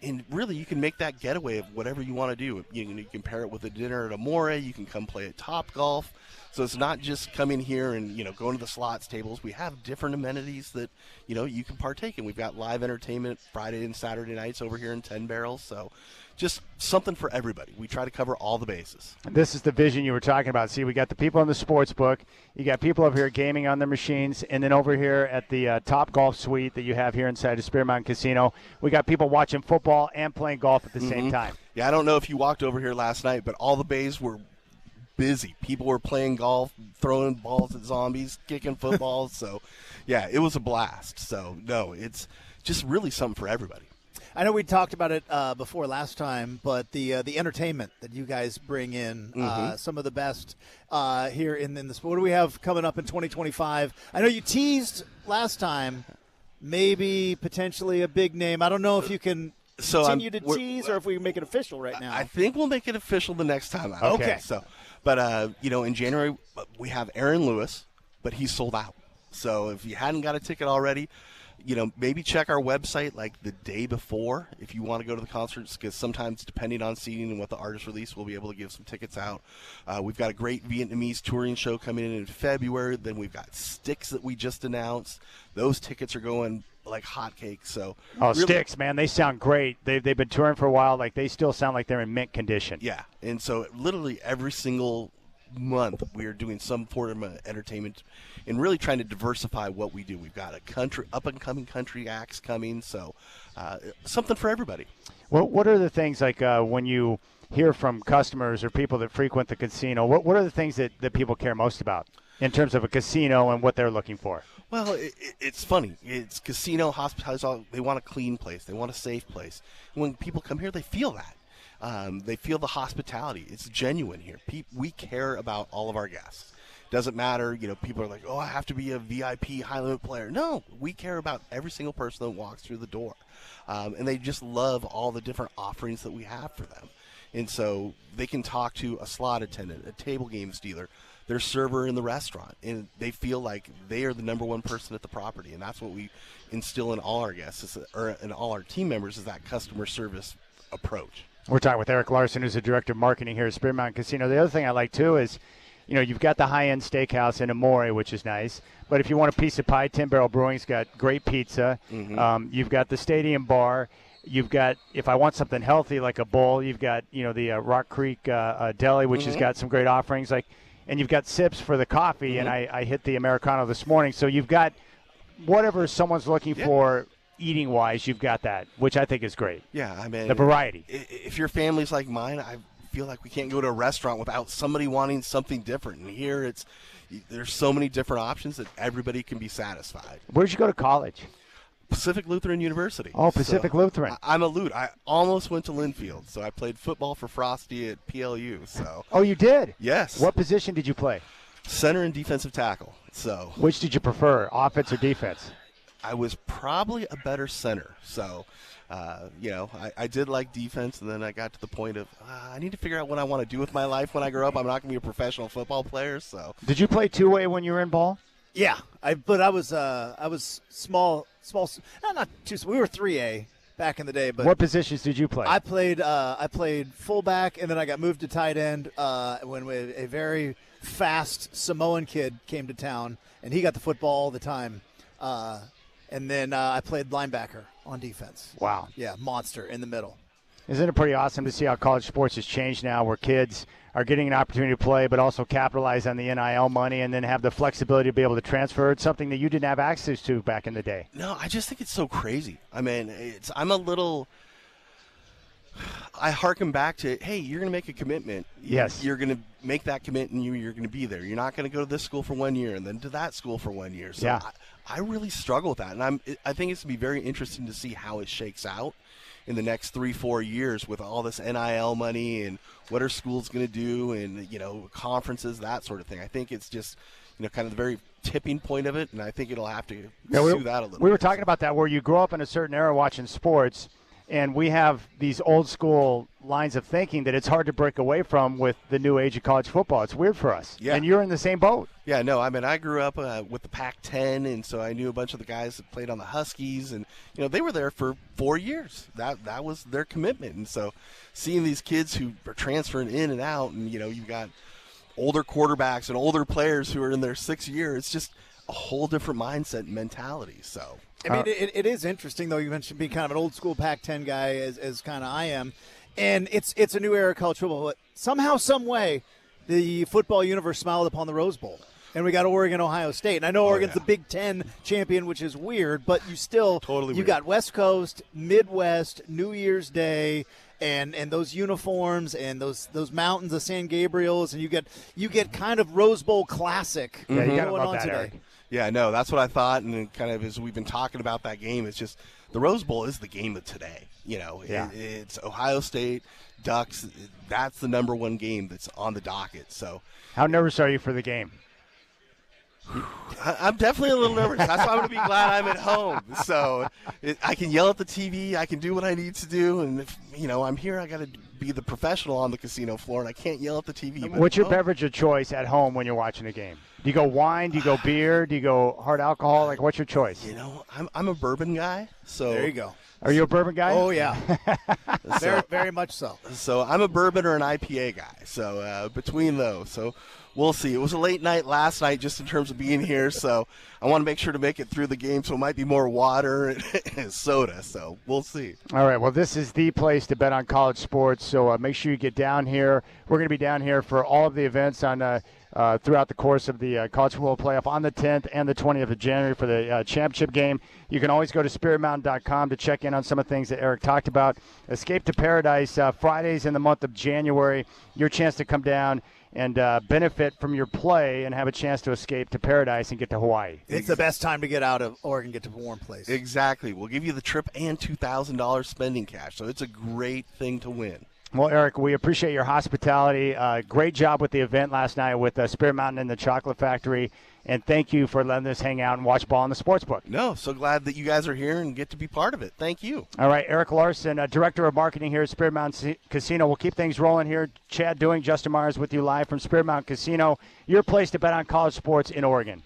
And really, you can make that getaway of whatever you want to do. You can pair it with a dinner at Amore. You can come play at Top Golf. So it's not just coming here and, going to the slots tables. We have different amenities that, you can partake in. We've got live entertainment Friday and Saturday nights over here in 10 Barrels. So just something for everybody. We try to cover all the bases. And this is the vision you were talking about. See, we got the people in the sports book. You got people over here gaming on their machines. And then over here at the Top Golf Suite that you have here inside the Spirit Mountain Casino, we got people watching football and playing golf at the same time. Yeah, I don't know if you walked over here last night, but all the bays were busy. People were playing golf, throwing balls at zombies, kicking footballs. So, yeah, it was a blast. So, no, it's just really something for everybody. I know we talked about it before last time, but the entertainment that you guys bring in, some of the best here in the sport. What do we have coming up in 2025? I know you teased last time maybe potentially a big name. I don't know if you can continue to tease or if we can make it official right now. I think we'll make it official the next time out. Okay. So, but, in January we have Aaron Lewis, but he's sold out. So if you hadn't got a ticket already, maybe check our website like the day before if you want to go to the concerts, because sometimes depending on seating and what the artist release, we'll be able to give some tickets out. We've got a great Vietnamese touring show coming in February. Then we've got Sticks that we just announced. Those tickets are going like hotcakes. So really, Sticks, man, they sound great. They've been touring for a while. Like, they still sound like they're in mint condition. Yeah, and so literally every single month we are doing some form of entertainment and really trying to diversify what we do. We've got a up and coming country acts coming, so something for everybody. Well, what are the things like when you hear from customers or people that frequent the casino, what are the things that people care most about in terms of a casino and what they're looking for? Well, it's funny. It's casino, hospitality. They want a clean place. They want a safe place. When people come here, they feel that. They feel the hospitality. It's genuine here. We care about all of our guests. Doesn't matter, people are like, oh, I have to be a VIP high-limit player. No, we care about every single person that walks through the door. And they just love all the different offerings that we have for them. And so they can talk to a slot attendant, a table games dealer, their server in the restaurant, and they feel like they are the number one person at the property. And that's what we instill in all our guests, or in all our team members, is that customer service approach. We're talking with Eric Larson, who's the director of marketing here at Spirit Mountain Casino. The other thing I like, too, is, you've got the high-end steakhouse in Amore, which is nice. But if you want a piece of pie, 10 Barrel Brewing's got great pizza. You've got the Stadium Bar. You've got, if I want something healthy like a bowl, you've got, the Rock Creek Deli, which has got some great offerings. And you've got sips for the coffee, and I hit the Americano this morning. So you've got whatever someone's looking for eating-wise, you've got that, which I think is great. Yeah, I mean, the variety. If your family's like mine, I feel like we can't go to a restaurant without somebody wanting something different. And here, there's so many different options that everybody can be satisfied. Where'd you go to college? Pacific Lutheran University. Oh, Pacific Lutheran. I'm a Lute. I almost went to Linfield, so I played football for Frosty at PLU. So. Oh, you did? Yes. What position did you play? Center and defensive tackle. So. Which did you prefer, offense or defense? I was probably a better center. So, I did like defense, and then I got to the point of I need to figure out what I want to do with my life when I grow up. I'm not going to be a professional football player. So. Did you play two-way when you were in ball? Yeah, but I was small. Not too. We were 3A back in the day. But what positions did you play? I played fullback, and then I got moved to tight end when a very fast Samoan kid came to town, and he got the football all the time. And then I played linebacker on defense. Wow. Yeah, monster in the middle. Isn't it pretty awesome to see how college sports has changed now, where kids are getting an opportunity to play but also capitalize on the NIL money and then have the flexibility to be able to transfer? It's something that you didn't have access to back in the day. No, I just think it's so crazy. I mean, I harken back to, hey, you're going to make a commitment. Yes. You're going to make that commitment, and you're going to be there. You're not going to go to this school for 1 year and then to that school for 1 year. So yeah. I really struggle with that, and I think it's going to be very interesting to see how it shakes out in the next 3-4 years with all this NIL money and what are schools going to do and, conferences, that sort of thing. I think it's just, kind of the very tipping point of it, and I think it'll have to sue that a little bit. We were talking about that, where you grow up in a certain era watching sports, And we have these old school lines of thinking that it's hard to break away from with the new age of college football. It's weird for us. Yeah. And you're in the same boat. Yeah, no, I mean, I grew up with the Pac-10, and so I knew a bunch of the guys that played on the Huskies, and, they were there for 4 years. That was their commitment. And so seeing these kids who are transferring in and out, and, you've got older quarterbacks and older players who are in their 6th year, it's just a whole different mindset and mentality. So I mean, it is interesting, though. You mentioned being kind of an old school Pac-10 guy, as kind of I am, and it's a new era of college football. But somehow, some way, the football universe smiled upon the Rose Bowl, and we got Oregon, Ohio State. And I know Oregon's the Big Ten champion, which is weird, but you still you got West Coast, Midwest, New Year's Day. And those uniforms and those mountains of San Gabriel's, and you get kind of Rose Bowl classic you gotta going love on that, today. Eric. yeah, no, that's what I thought, and then kind of as we've been talking about that game, it's just the Rose Bowl is the game of today. It's Ohio State, Ducks. That's the number one game that's on the docket. So, how nervous are you for the game? I'm definitely a little nervous. That's why I'm going to be glad I'm at home. So I can yell at the TV. I can do what I need to do. And if, I'm here, I got to be the professional on the casino floor, and I can't yell at the TV. What's your beverage of choice at home when you're watching a game? Do you go wine? Do you go beer? Do you go hard alcohol? Like, what's your choice? I'm a bourbon guy. So There you go. Are you a bourbon guy? Oh, yeah. very, very much so. So I'm a bourbon or an IPA guy. So between those. So we'll see. It was a late night last night just in terms of being here. So I want to make sure to make it through the game. So it might be more water and soda. So we'll see. All right. Well, this is the place to bet on college sports. So make sure you get down here. We're going to be down here for all of the events on throughout the course of the college football playoff on the 10th and the 20th of January for the championship game. You can always go to spiritmountain.com to check in on some of the things that Eric talked about. Escape to Paradise, Fridays in the month of January, your chance to come down and benefit from your play and have a chance to escape to paradise and get to Hawaii. It's the best time to get out of Oregon, get to a warm place. Exactly. We'll give you the trip and $2,000 spending cash. So it's a great thing to win. Well, Eric, we appreciate your hospitality. Great job with the event last night with Spirit Mountain and the Chocolate Factory. And thank you for letting us hang out and watch ball in the sportsbook. No, so glad that you guys are here and get to be part of it. Thank you. All right, Eric Larson, Director of Marketing here at Spirit Mountain Casino. We'll keep things rolling here. Chad Doing, Justin Myers with you live from Spirit Mountain Casino, your place to bet on college sports in Oregon.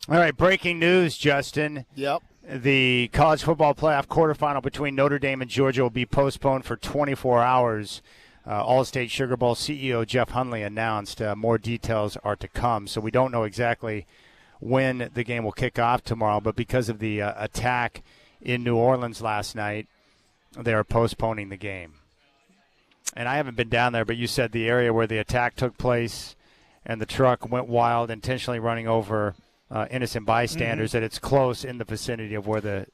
All right, breaking news, Justin. Yep. The college football playoff quarterfinal between Notre Dame and Georgia will be postponed for 24 hours. All-State Sugar Bowl CEO Jeff Hundley announced more details are to come. So we don't know exactly when the game will kick off tomorrow, but because of the attack in New Orleans last night, they are postponing the game. And I haven't been down there, but you said the area where the attack took place and the truck went wild, intentionally running over innocent bystanders, that it's close in the vicinity of where the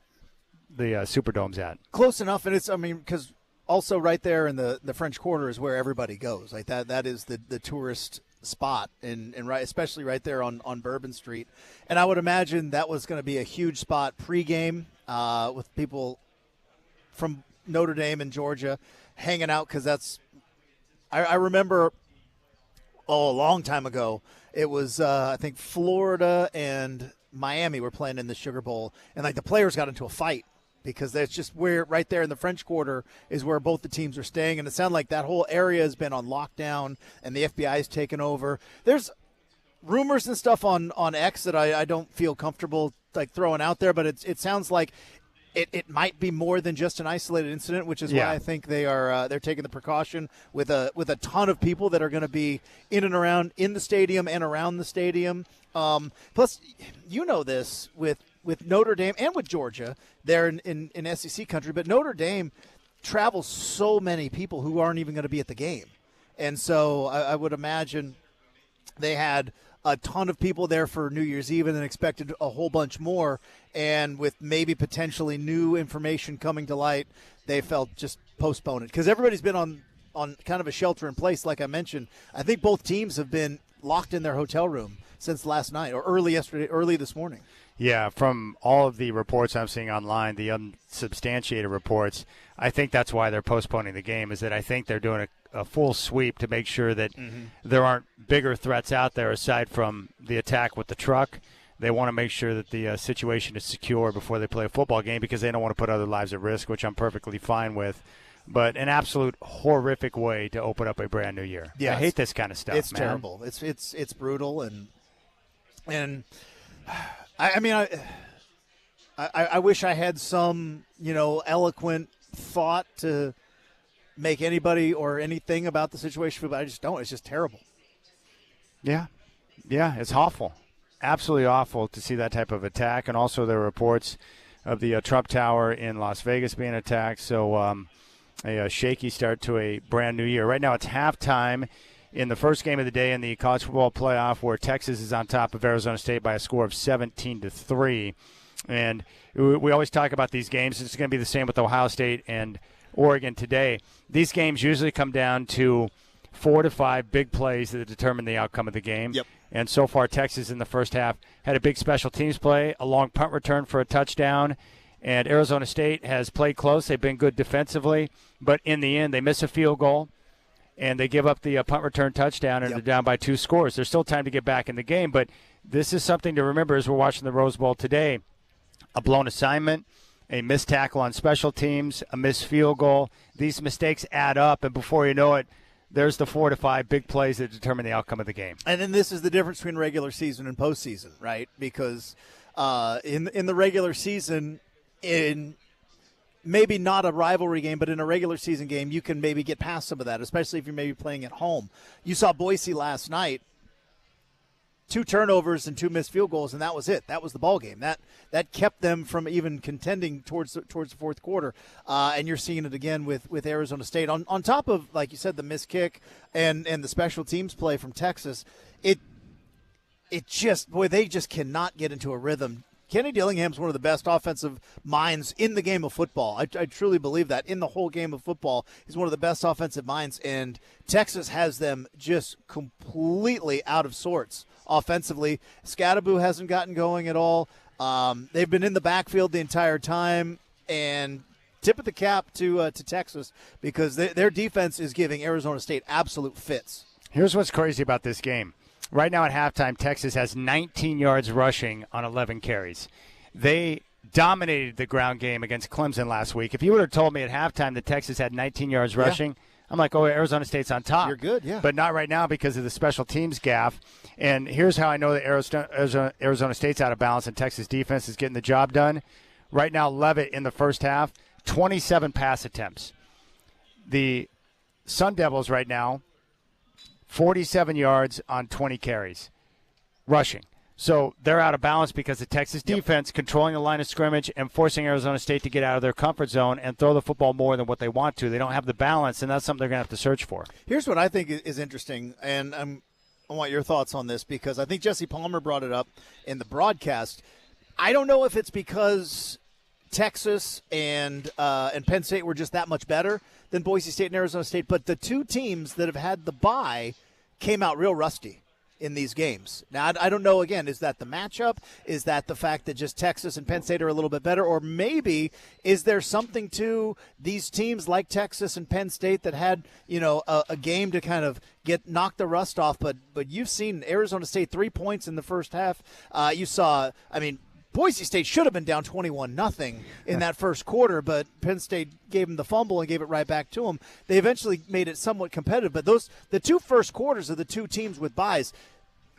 Superdome's at. Close enough, and because also right there in the French Quarter is where everybody goes. Like that is the tourist spot, and right, especially right there on Bourbon Street. And I would imagine that was going to be a huge spot pregame with people from Notre Dame and Georgia hanging out, because that's I remember a long time ago. It was, I think, Florida and Miami were playing in the Sugar Bowl, and like the players got into a fight because that's just where right there in the French Quarter is where both the teams are staying, and it sounded like that whole area has been on lockdown and the FBI's taken over. There's rumors and stuff on X that I don't feel comfortable like throwing out there, but it sounds like it might be more than just an isolated incident, which is why I think they're taking the precaution with a ton of people that are going to be in and around in the stadium and around the stadium. Plus, you know this with Notre Dame and with Georgia, they're in SEC country, but Notre Dame travels so many people who aren't even going to be at the game, and so I would imagine they had a ton of people there for New Year's Eve and then expected a whole bunch more. And with maybe potentially new information coming to light, they felt just postpone it. Because everybody's been on kind of a shelter in place, like I mentioned. I think both teams have been locked in their hotel room since last night or early this morning. Yeah, from all of the reports I'm seeing online, the unsubstantiated reports, I think that's why they're postponing the game, is that I think they're doing a full sweep to make sure that there aren't bigger threats out there aside from the attack with the truck. They want to make sure that the situation is secure before they play a football game, because they don't want to put other lives at risk, which I'm perfectly fine with. But an absolute horrific way to open up a brand new year. Yeah, I hate this kind of stuff, it's man. Terrible. It's brutal, and I mean I wish I had some eloquent thought to make anybody or anything about the situation, but I just don't. It's just terrible. Yeah, it's awful. Absolutely awful to see that type of attack. And also there are reports of the Trump Tower in Las Vegas being attacked. So a shaky start to a brand new year. Right now it's halftime in the first game of the day in the college football playoff, where Texas is on top of Arizona State by a score of 17-3. And we always talk about these games. It's going to be the same with Ohio State and Oregon today. These games usually come down to 4 to 5 big plays that determine the outcome of the game. Yep. And so far, Texas in the first half had a big special teams play, a long punt return for a touchdown, and Arizona State has played close. They've been good defensively, but in the end, they miss a field goal, and they give up the punt return touchdown, and they're down by 2 scores. There's still time to get back in the game, but this is something to remember as we're watching the Rose Bowl today. A blown assignment, a missed tackle on special teams, a missed field goal. These mistakes add up, and before you know it, there's the 4 to 5 big plays that determine the outcome of the game. And then this is the difference between regular season and postseason, right? Because in the regular season, in maybe not a rivalry game, but in a regular season game, you can maybe get past some of that, especially if you're maybe playing at home. You saw Boise last night, 2 turnovers and 2 missed field goals, and that was it. That was the ball game. That kept them from even contending towards the fourth quarter. And you're seeing it again with Arizona State. On top of, like you said, the missed kick and the special teams play from Texas, they just cannot get into a rhythm. Kenny Dillingham's one of the best offensive minds in the game of football. I truly believe that. In the whole game of football, he's one of the best offensive minds, and Texas has them just completely out of sorts offensively. Scattaboo hasn't gotten going at all. They've been in the backfield the entire time, and tip of the cap to Texas, because their defense is giving Arizona State absolute fits. Here's what's crazy about this game. Right now at halftime, Texas has 19 yards rushing on 11 carries. They dominated the ground game against Clemson last week. If you would have told me at halftime that Texas had 19 yards rushing, I'm like, oh, Arizona State's on top. You're good, yeah. But not right now because of the special teams gaffe. And here's how I know that Arizona State's out of balance and Texas defense is getting the job done. Right now, Leavitt in the first half, 27 pass attempts. The Sun Devils right now, 47 yards on 20 carries, rushing. So they're out of balance because the Texas defense controlling the line of scrimmage and forcing Arizona State to get out of their comfort zone and throw the football more than what they want to. They don't have the balance, and that's something they're going to have to search for. Here's what I think is interesting, and I want your thoughts on this because I think Jesse Palmer brought it up in the broadcast. I don't know if it's because Texas and Penn State were just that much better than Boise State and Arizona State, but the two teams that have had the bye came out real rusty in these games. Now, I don't know, again, is that the matchup? Is that the fact that just Texas and Penn State are a little bit better? Or maybe is there something to these teams like Texas and Penn State that had, a game to kind of knock the rust off? But you've seen Arizona State 3 points in the first half. You saw, Boise State should have been down 21-0 in that first quarter, but Penn State gave them the fumble and gave it right back to them. They eventually made it somewhat competitive, but the two first quarters of the two teams with byes,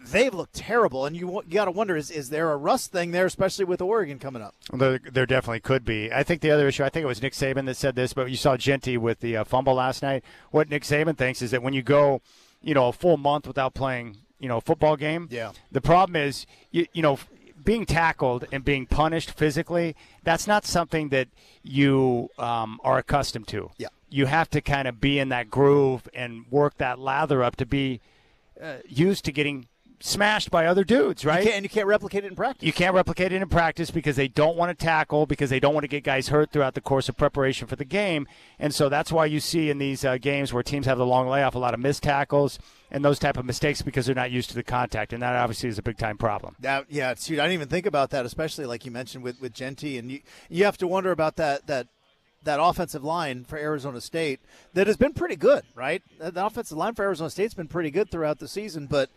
they've looked terrible, and you got to wonder, is there a rust thing there, especially with Oregon coming up? There definitely could be. I think the other issue, I think it was Nick Saban that said this, but you saw Genty with the fumble last night. What Nick Saban thinks is that when you go, a full month without playing, a football game, the problem is, being tackled and being punished physically, that's not something that you are accustomed to. Yeah. You have to kind of be in that groove and work that lather up to be used to getting smashed by other dudes, right? And you can't replicate it in practice. You can't replicate it in practice because they don't want to tackle, because they don't want to get guys hurt throughout the course of preparation for the game. And so that's why you see in these games where teams have the long layoff a lot of missed tackles and those type of mistakes because they're not used to the contact, and that obviously is a big-time problem. Yeah, it's huge. I didn't even think about that, especially like you mentioned with Genty. And you have to wonder about that offensive line for Arizona State that has been pretty good, right? The offensive line for Arizona State's been pretty good throughout the season, but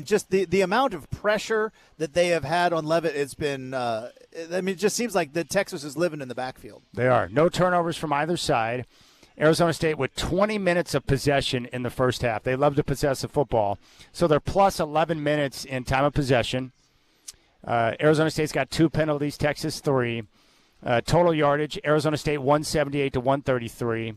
just the amount of pressure that they have had on Leavitt, it's been it just seems like that Texas is living in the backfield. They are. No turnovers from either side. Arizona State with 20 minutes of possession in the first half. They love to possess the football. So they're plus 11 minutes in time of possession. Arizona State's got 2 penalties, Texas 3. Total yardage, Arizona State 178 to 133,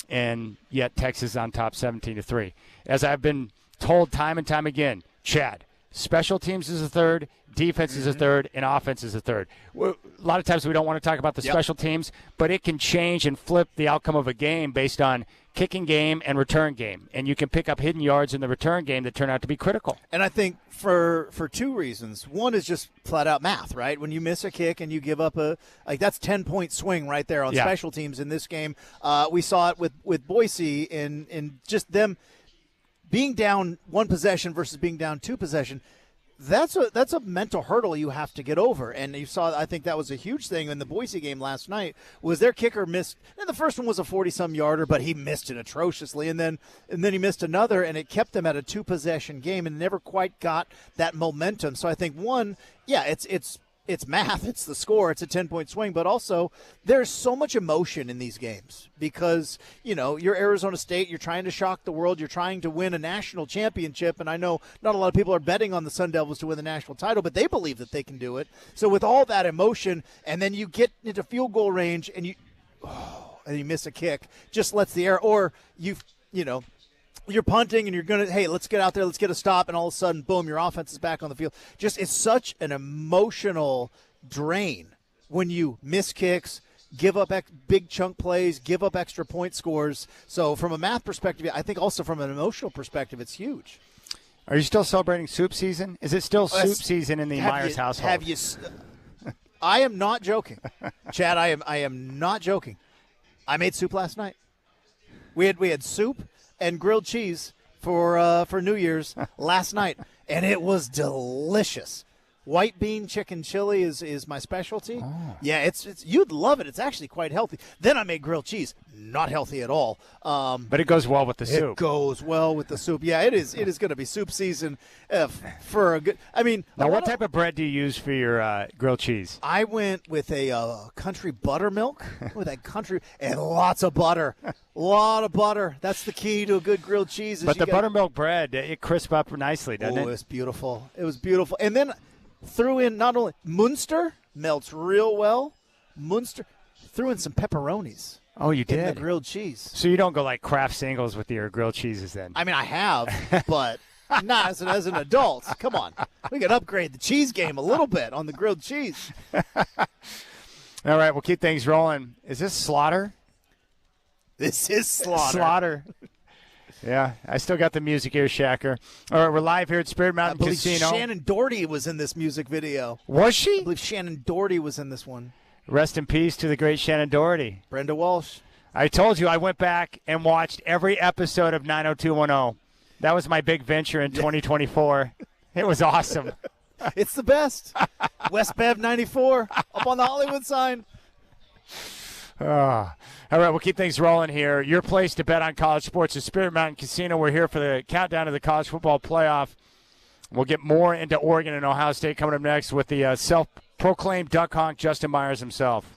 and yet Texas on top 17-3. As I've been told time and time again, Chad, special teams is a third, defense is a third, and offense is a third. A lot of times we don't want to talk about the special teams, but it can change and flip the outcome of a game based on kicking game and return game. And you can pick up hidden yards in the return game that turn out to be critical. And I think for 2 reasons. One is just flat-out math, right? When you miss a kick and you give up that's 10-point swing right there on special teams in this game. We saw it with Boise in just them being down 1 possession versus being down 2 possession. That's a mental hurdle you have to get over, and you saw. I think that was a huge thing in the Boise game last night. Was their kicker missed? And the first one was a 40-some yarder, but he missed it atrociously, and then he missed another, and it kept them at a 2-possession game, and never quite got that momentum. So I think it's math, it's the score, it's a 10-point swing, but also there's so much emotion in these games because, you're Arizona State, you're trying to shock the world, you're trying to win a national championship, and I know not a lot of people are betting on the Sun Devils to win the national title, but they believe that they can do it. So with all that emotion, and then you get into field goal range and you miss a kick, just lets the air, or you're punting and you're going to, hey, let's get out there, let's get a stop, and all of a sudden, boom, your offense is back on the field. Just it's such an emotional drain when you miss kicks, give up big chunk plays, give up extra point scores. So from a math perspective, I think also from an emotional perspective, it's huge. Are you still celebrating soup season? Is it still soup season in the Myers household? I am not joking. Chad, I am not joking. I made soup last night. We had soup and grilled cheese for New Year's last night, and it was delicious. White bean chicken chili is my specialty. Oh. Yeah, it's you'd love it. It's actually quite healthy. Then I made grilled cheese. Not healthy at all. But it goes well with the soup. It goes well with the soup. Yeah, it is. It is going to be soup season for a good. I mean, Now, what type of bread do you use for your grilled cheese? I went with a country buttermilk with a country and lots of butter. A lot of butter. That's the key to a good grilled cheese. But the buttermilk bread, it crisps up nicely, doesn't it? it? It's beautiful. It was beautiful. And then threw in not only Munster, melts real well. Munster, threw in some pepperonis. Oh, you did? In the grilled cheese. So you don't go like Kraft singles with your grilled cheeses then? I mean, I have, but not as an adult. Come on. We can upgrade the cheese game a little bit on the grilled cheese. All right, we'll keep things rolling. Is this Slaughter? This is Slaughter. Slaughter. Yeah, I still got the music here, Shacker. All right, we're live here at Spirit Mountain Casino. Shannon Doherty was in this music video. Was she? I believe Shannon Doherty was in this one. Rest in peace to the great Shannon Doherty. Brenda Walsh. I told you I went back and watched every episode of 90210. That was my big venture in 2024. It was awesome. It's the best. West Bev 94 up on the Hollywood sign. All right, we'll keep things rolling here. Your place to bet on college sports is Spirit Mountain Casino. We're here for the countdown to the college football playoff. We'll get more into Oregon and Ohio State coming up next with the self-proclaimed duck honk, Justin Myers himself.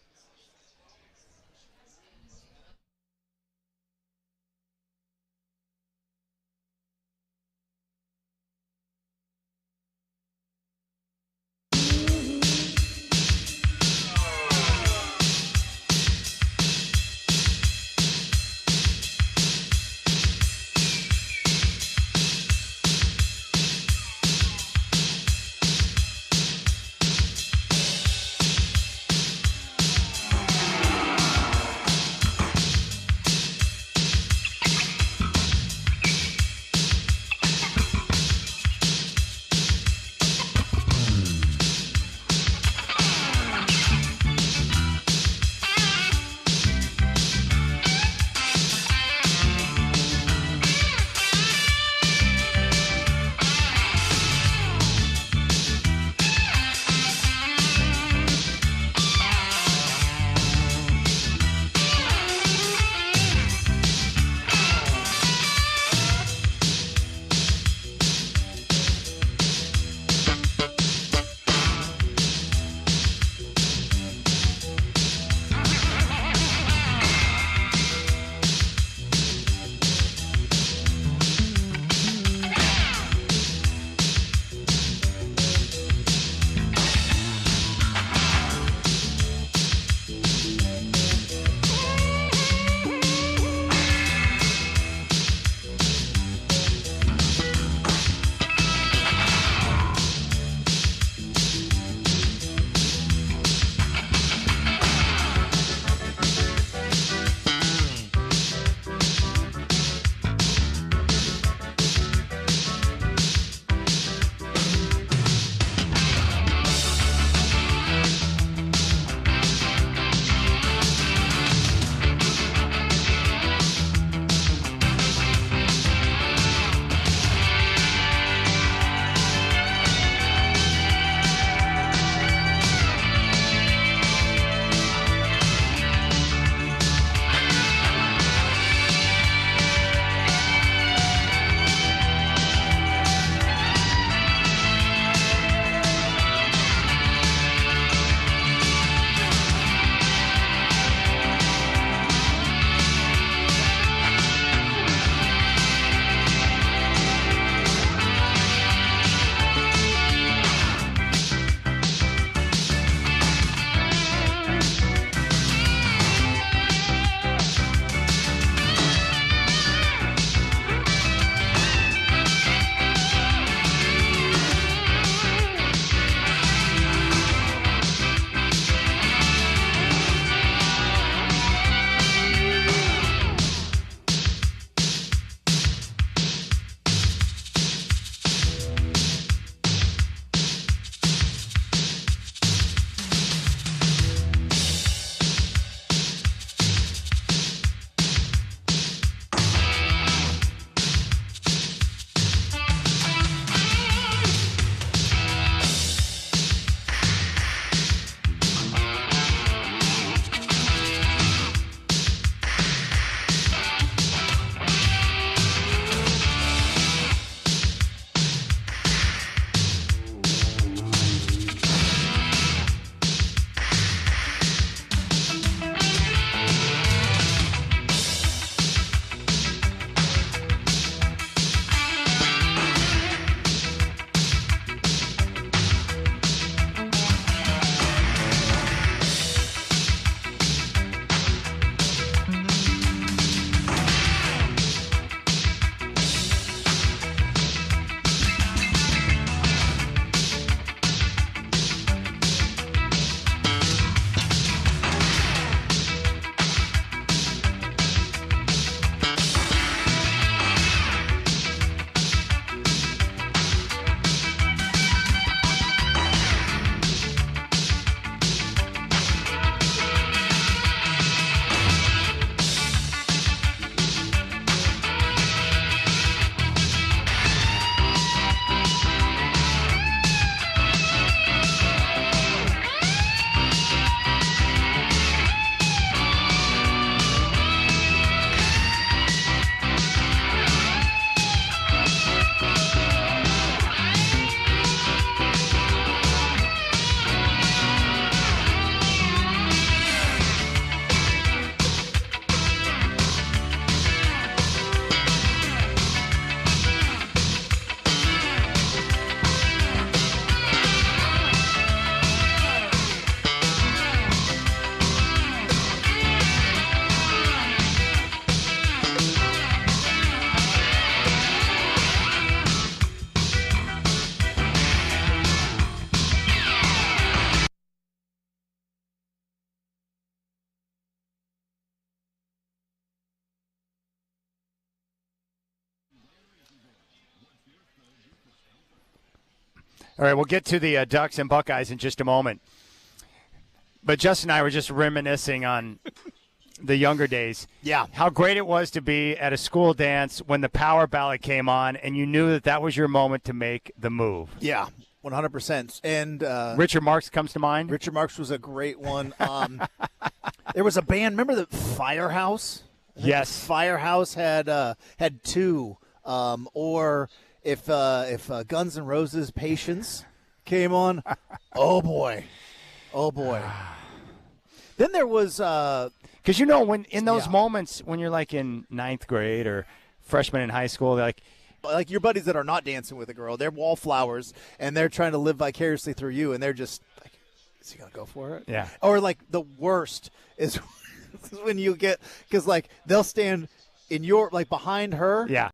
All right, we'll get to the Ducks and Buckeyes in just a moment. But Justin and I were just reminiscing on the younger days. Yeah. How great it was to be at a school dance when the power ballot came on and you knew that that was your moment to make the move. Yeah, 100%. And Richard Marx comes to mind. Richard Marx was a great one. There was a band, remember the Firehouse? Yes. Firehouse had two. Or if Guns N' Roses Patience came on, oh boy. Then there was because when in those moments when you're like in ninth grade or freshman in high school, they're like your buddies that are not dancing with a girl, they're wallflowers and they're trying to live vicariously through you, and they're just like, is he gonna go for it? Yeah. Or like the worst is when you get, because like they'll stand in your, like behind her, yeah,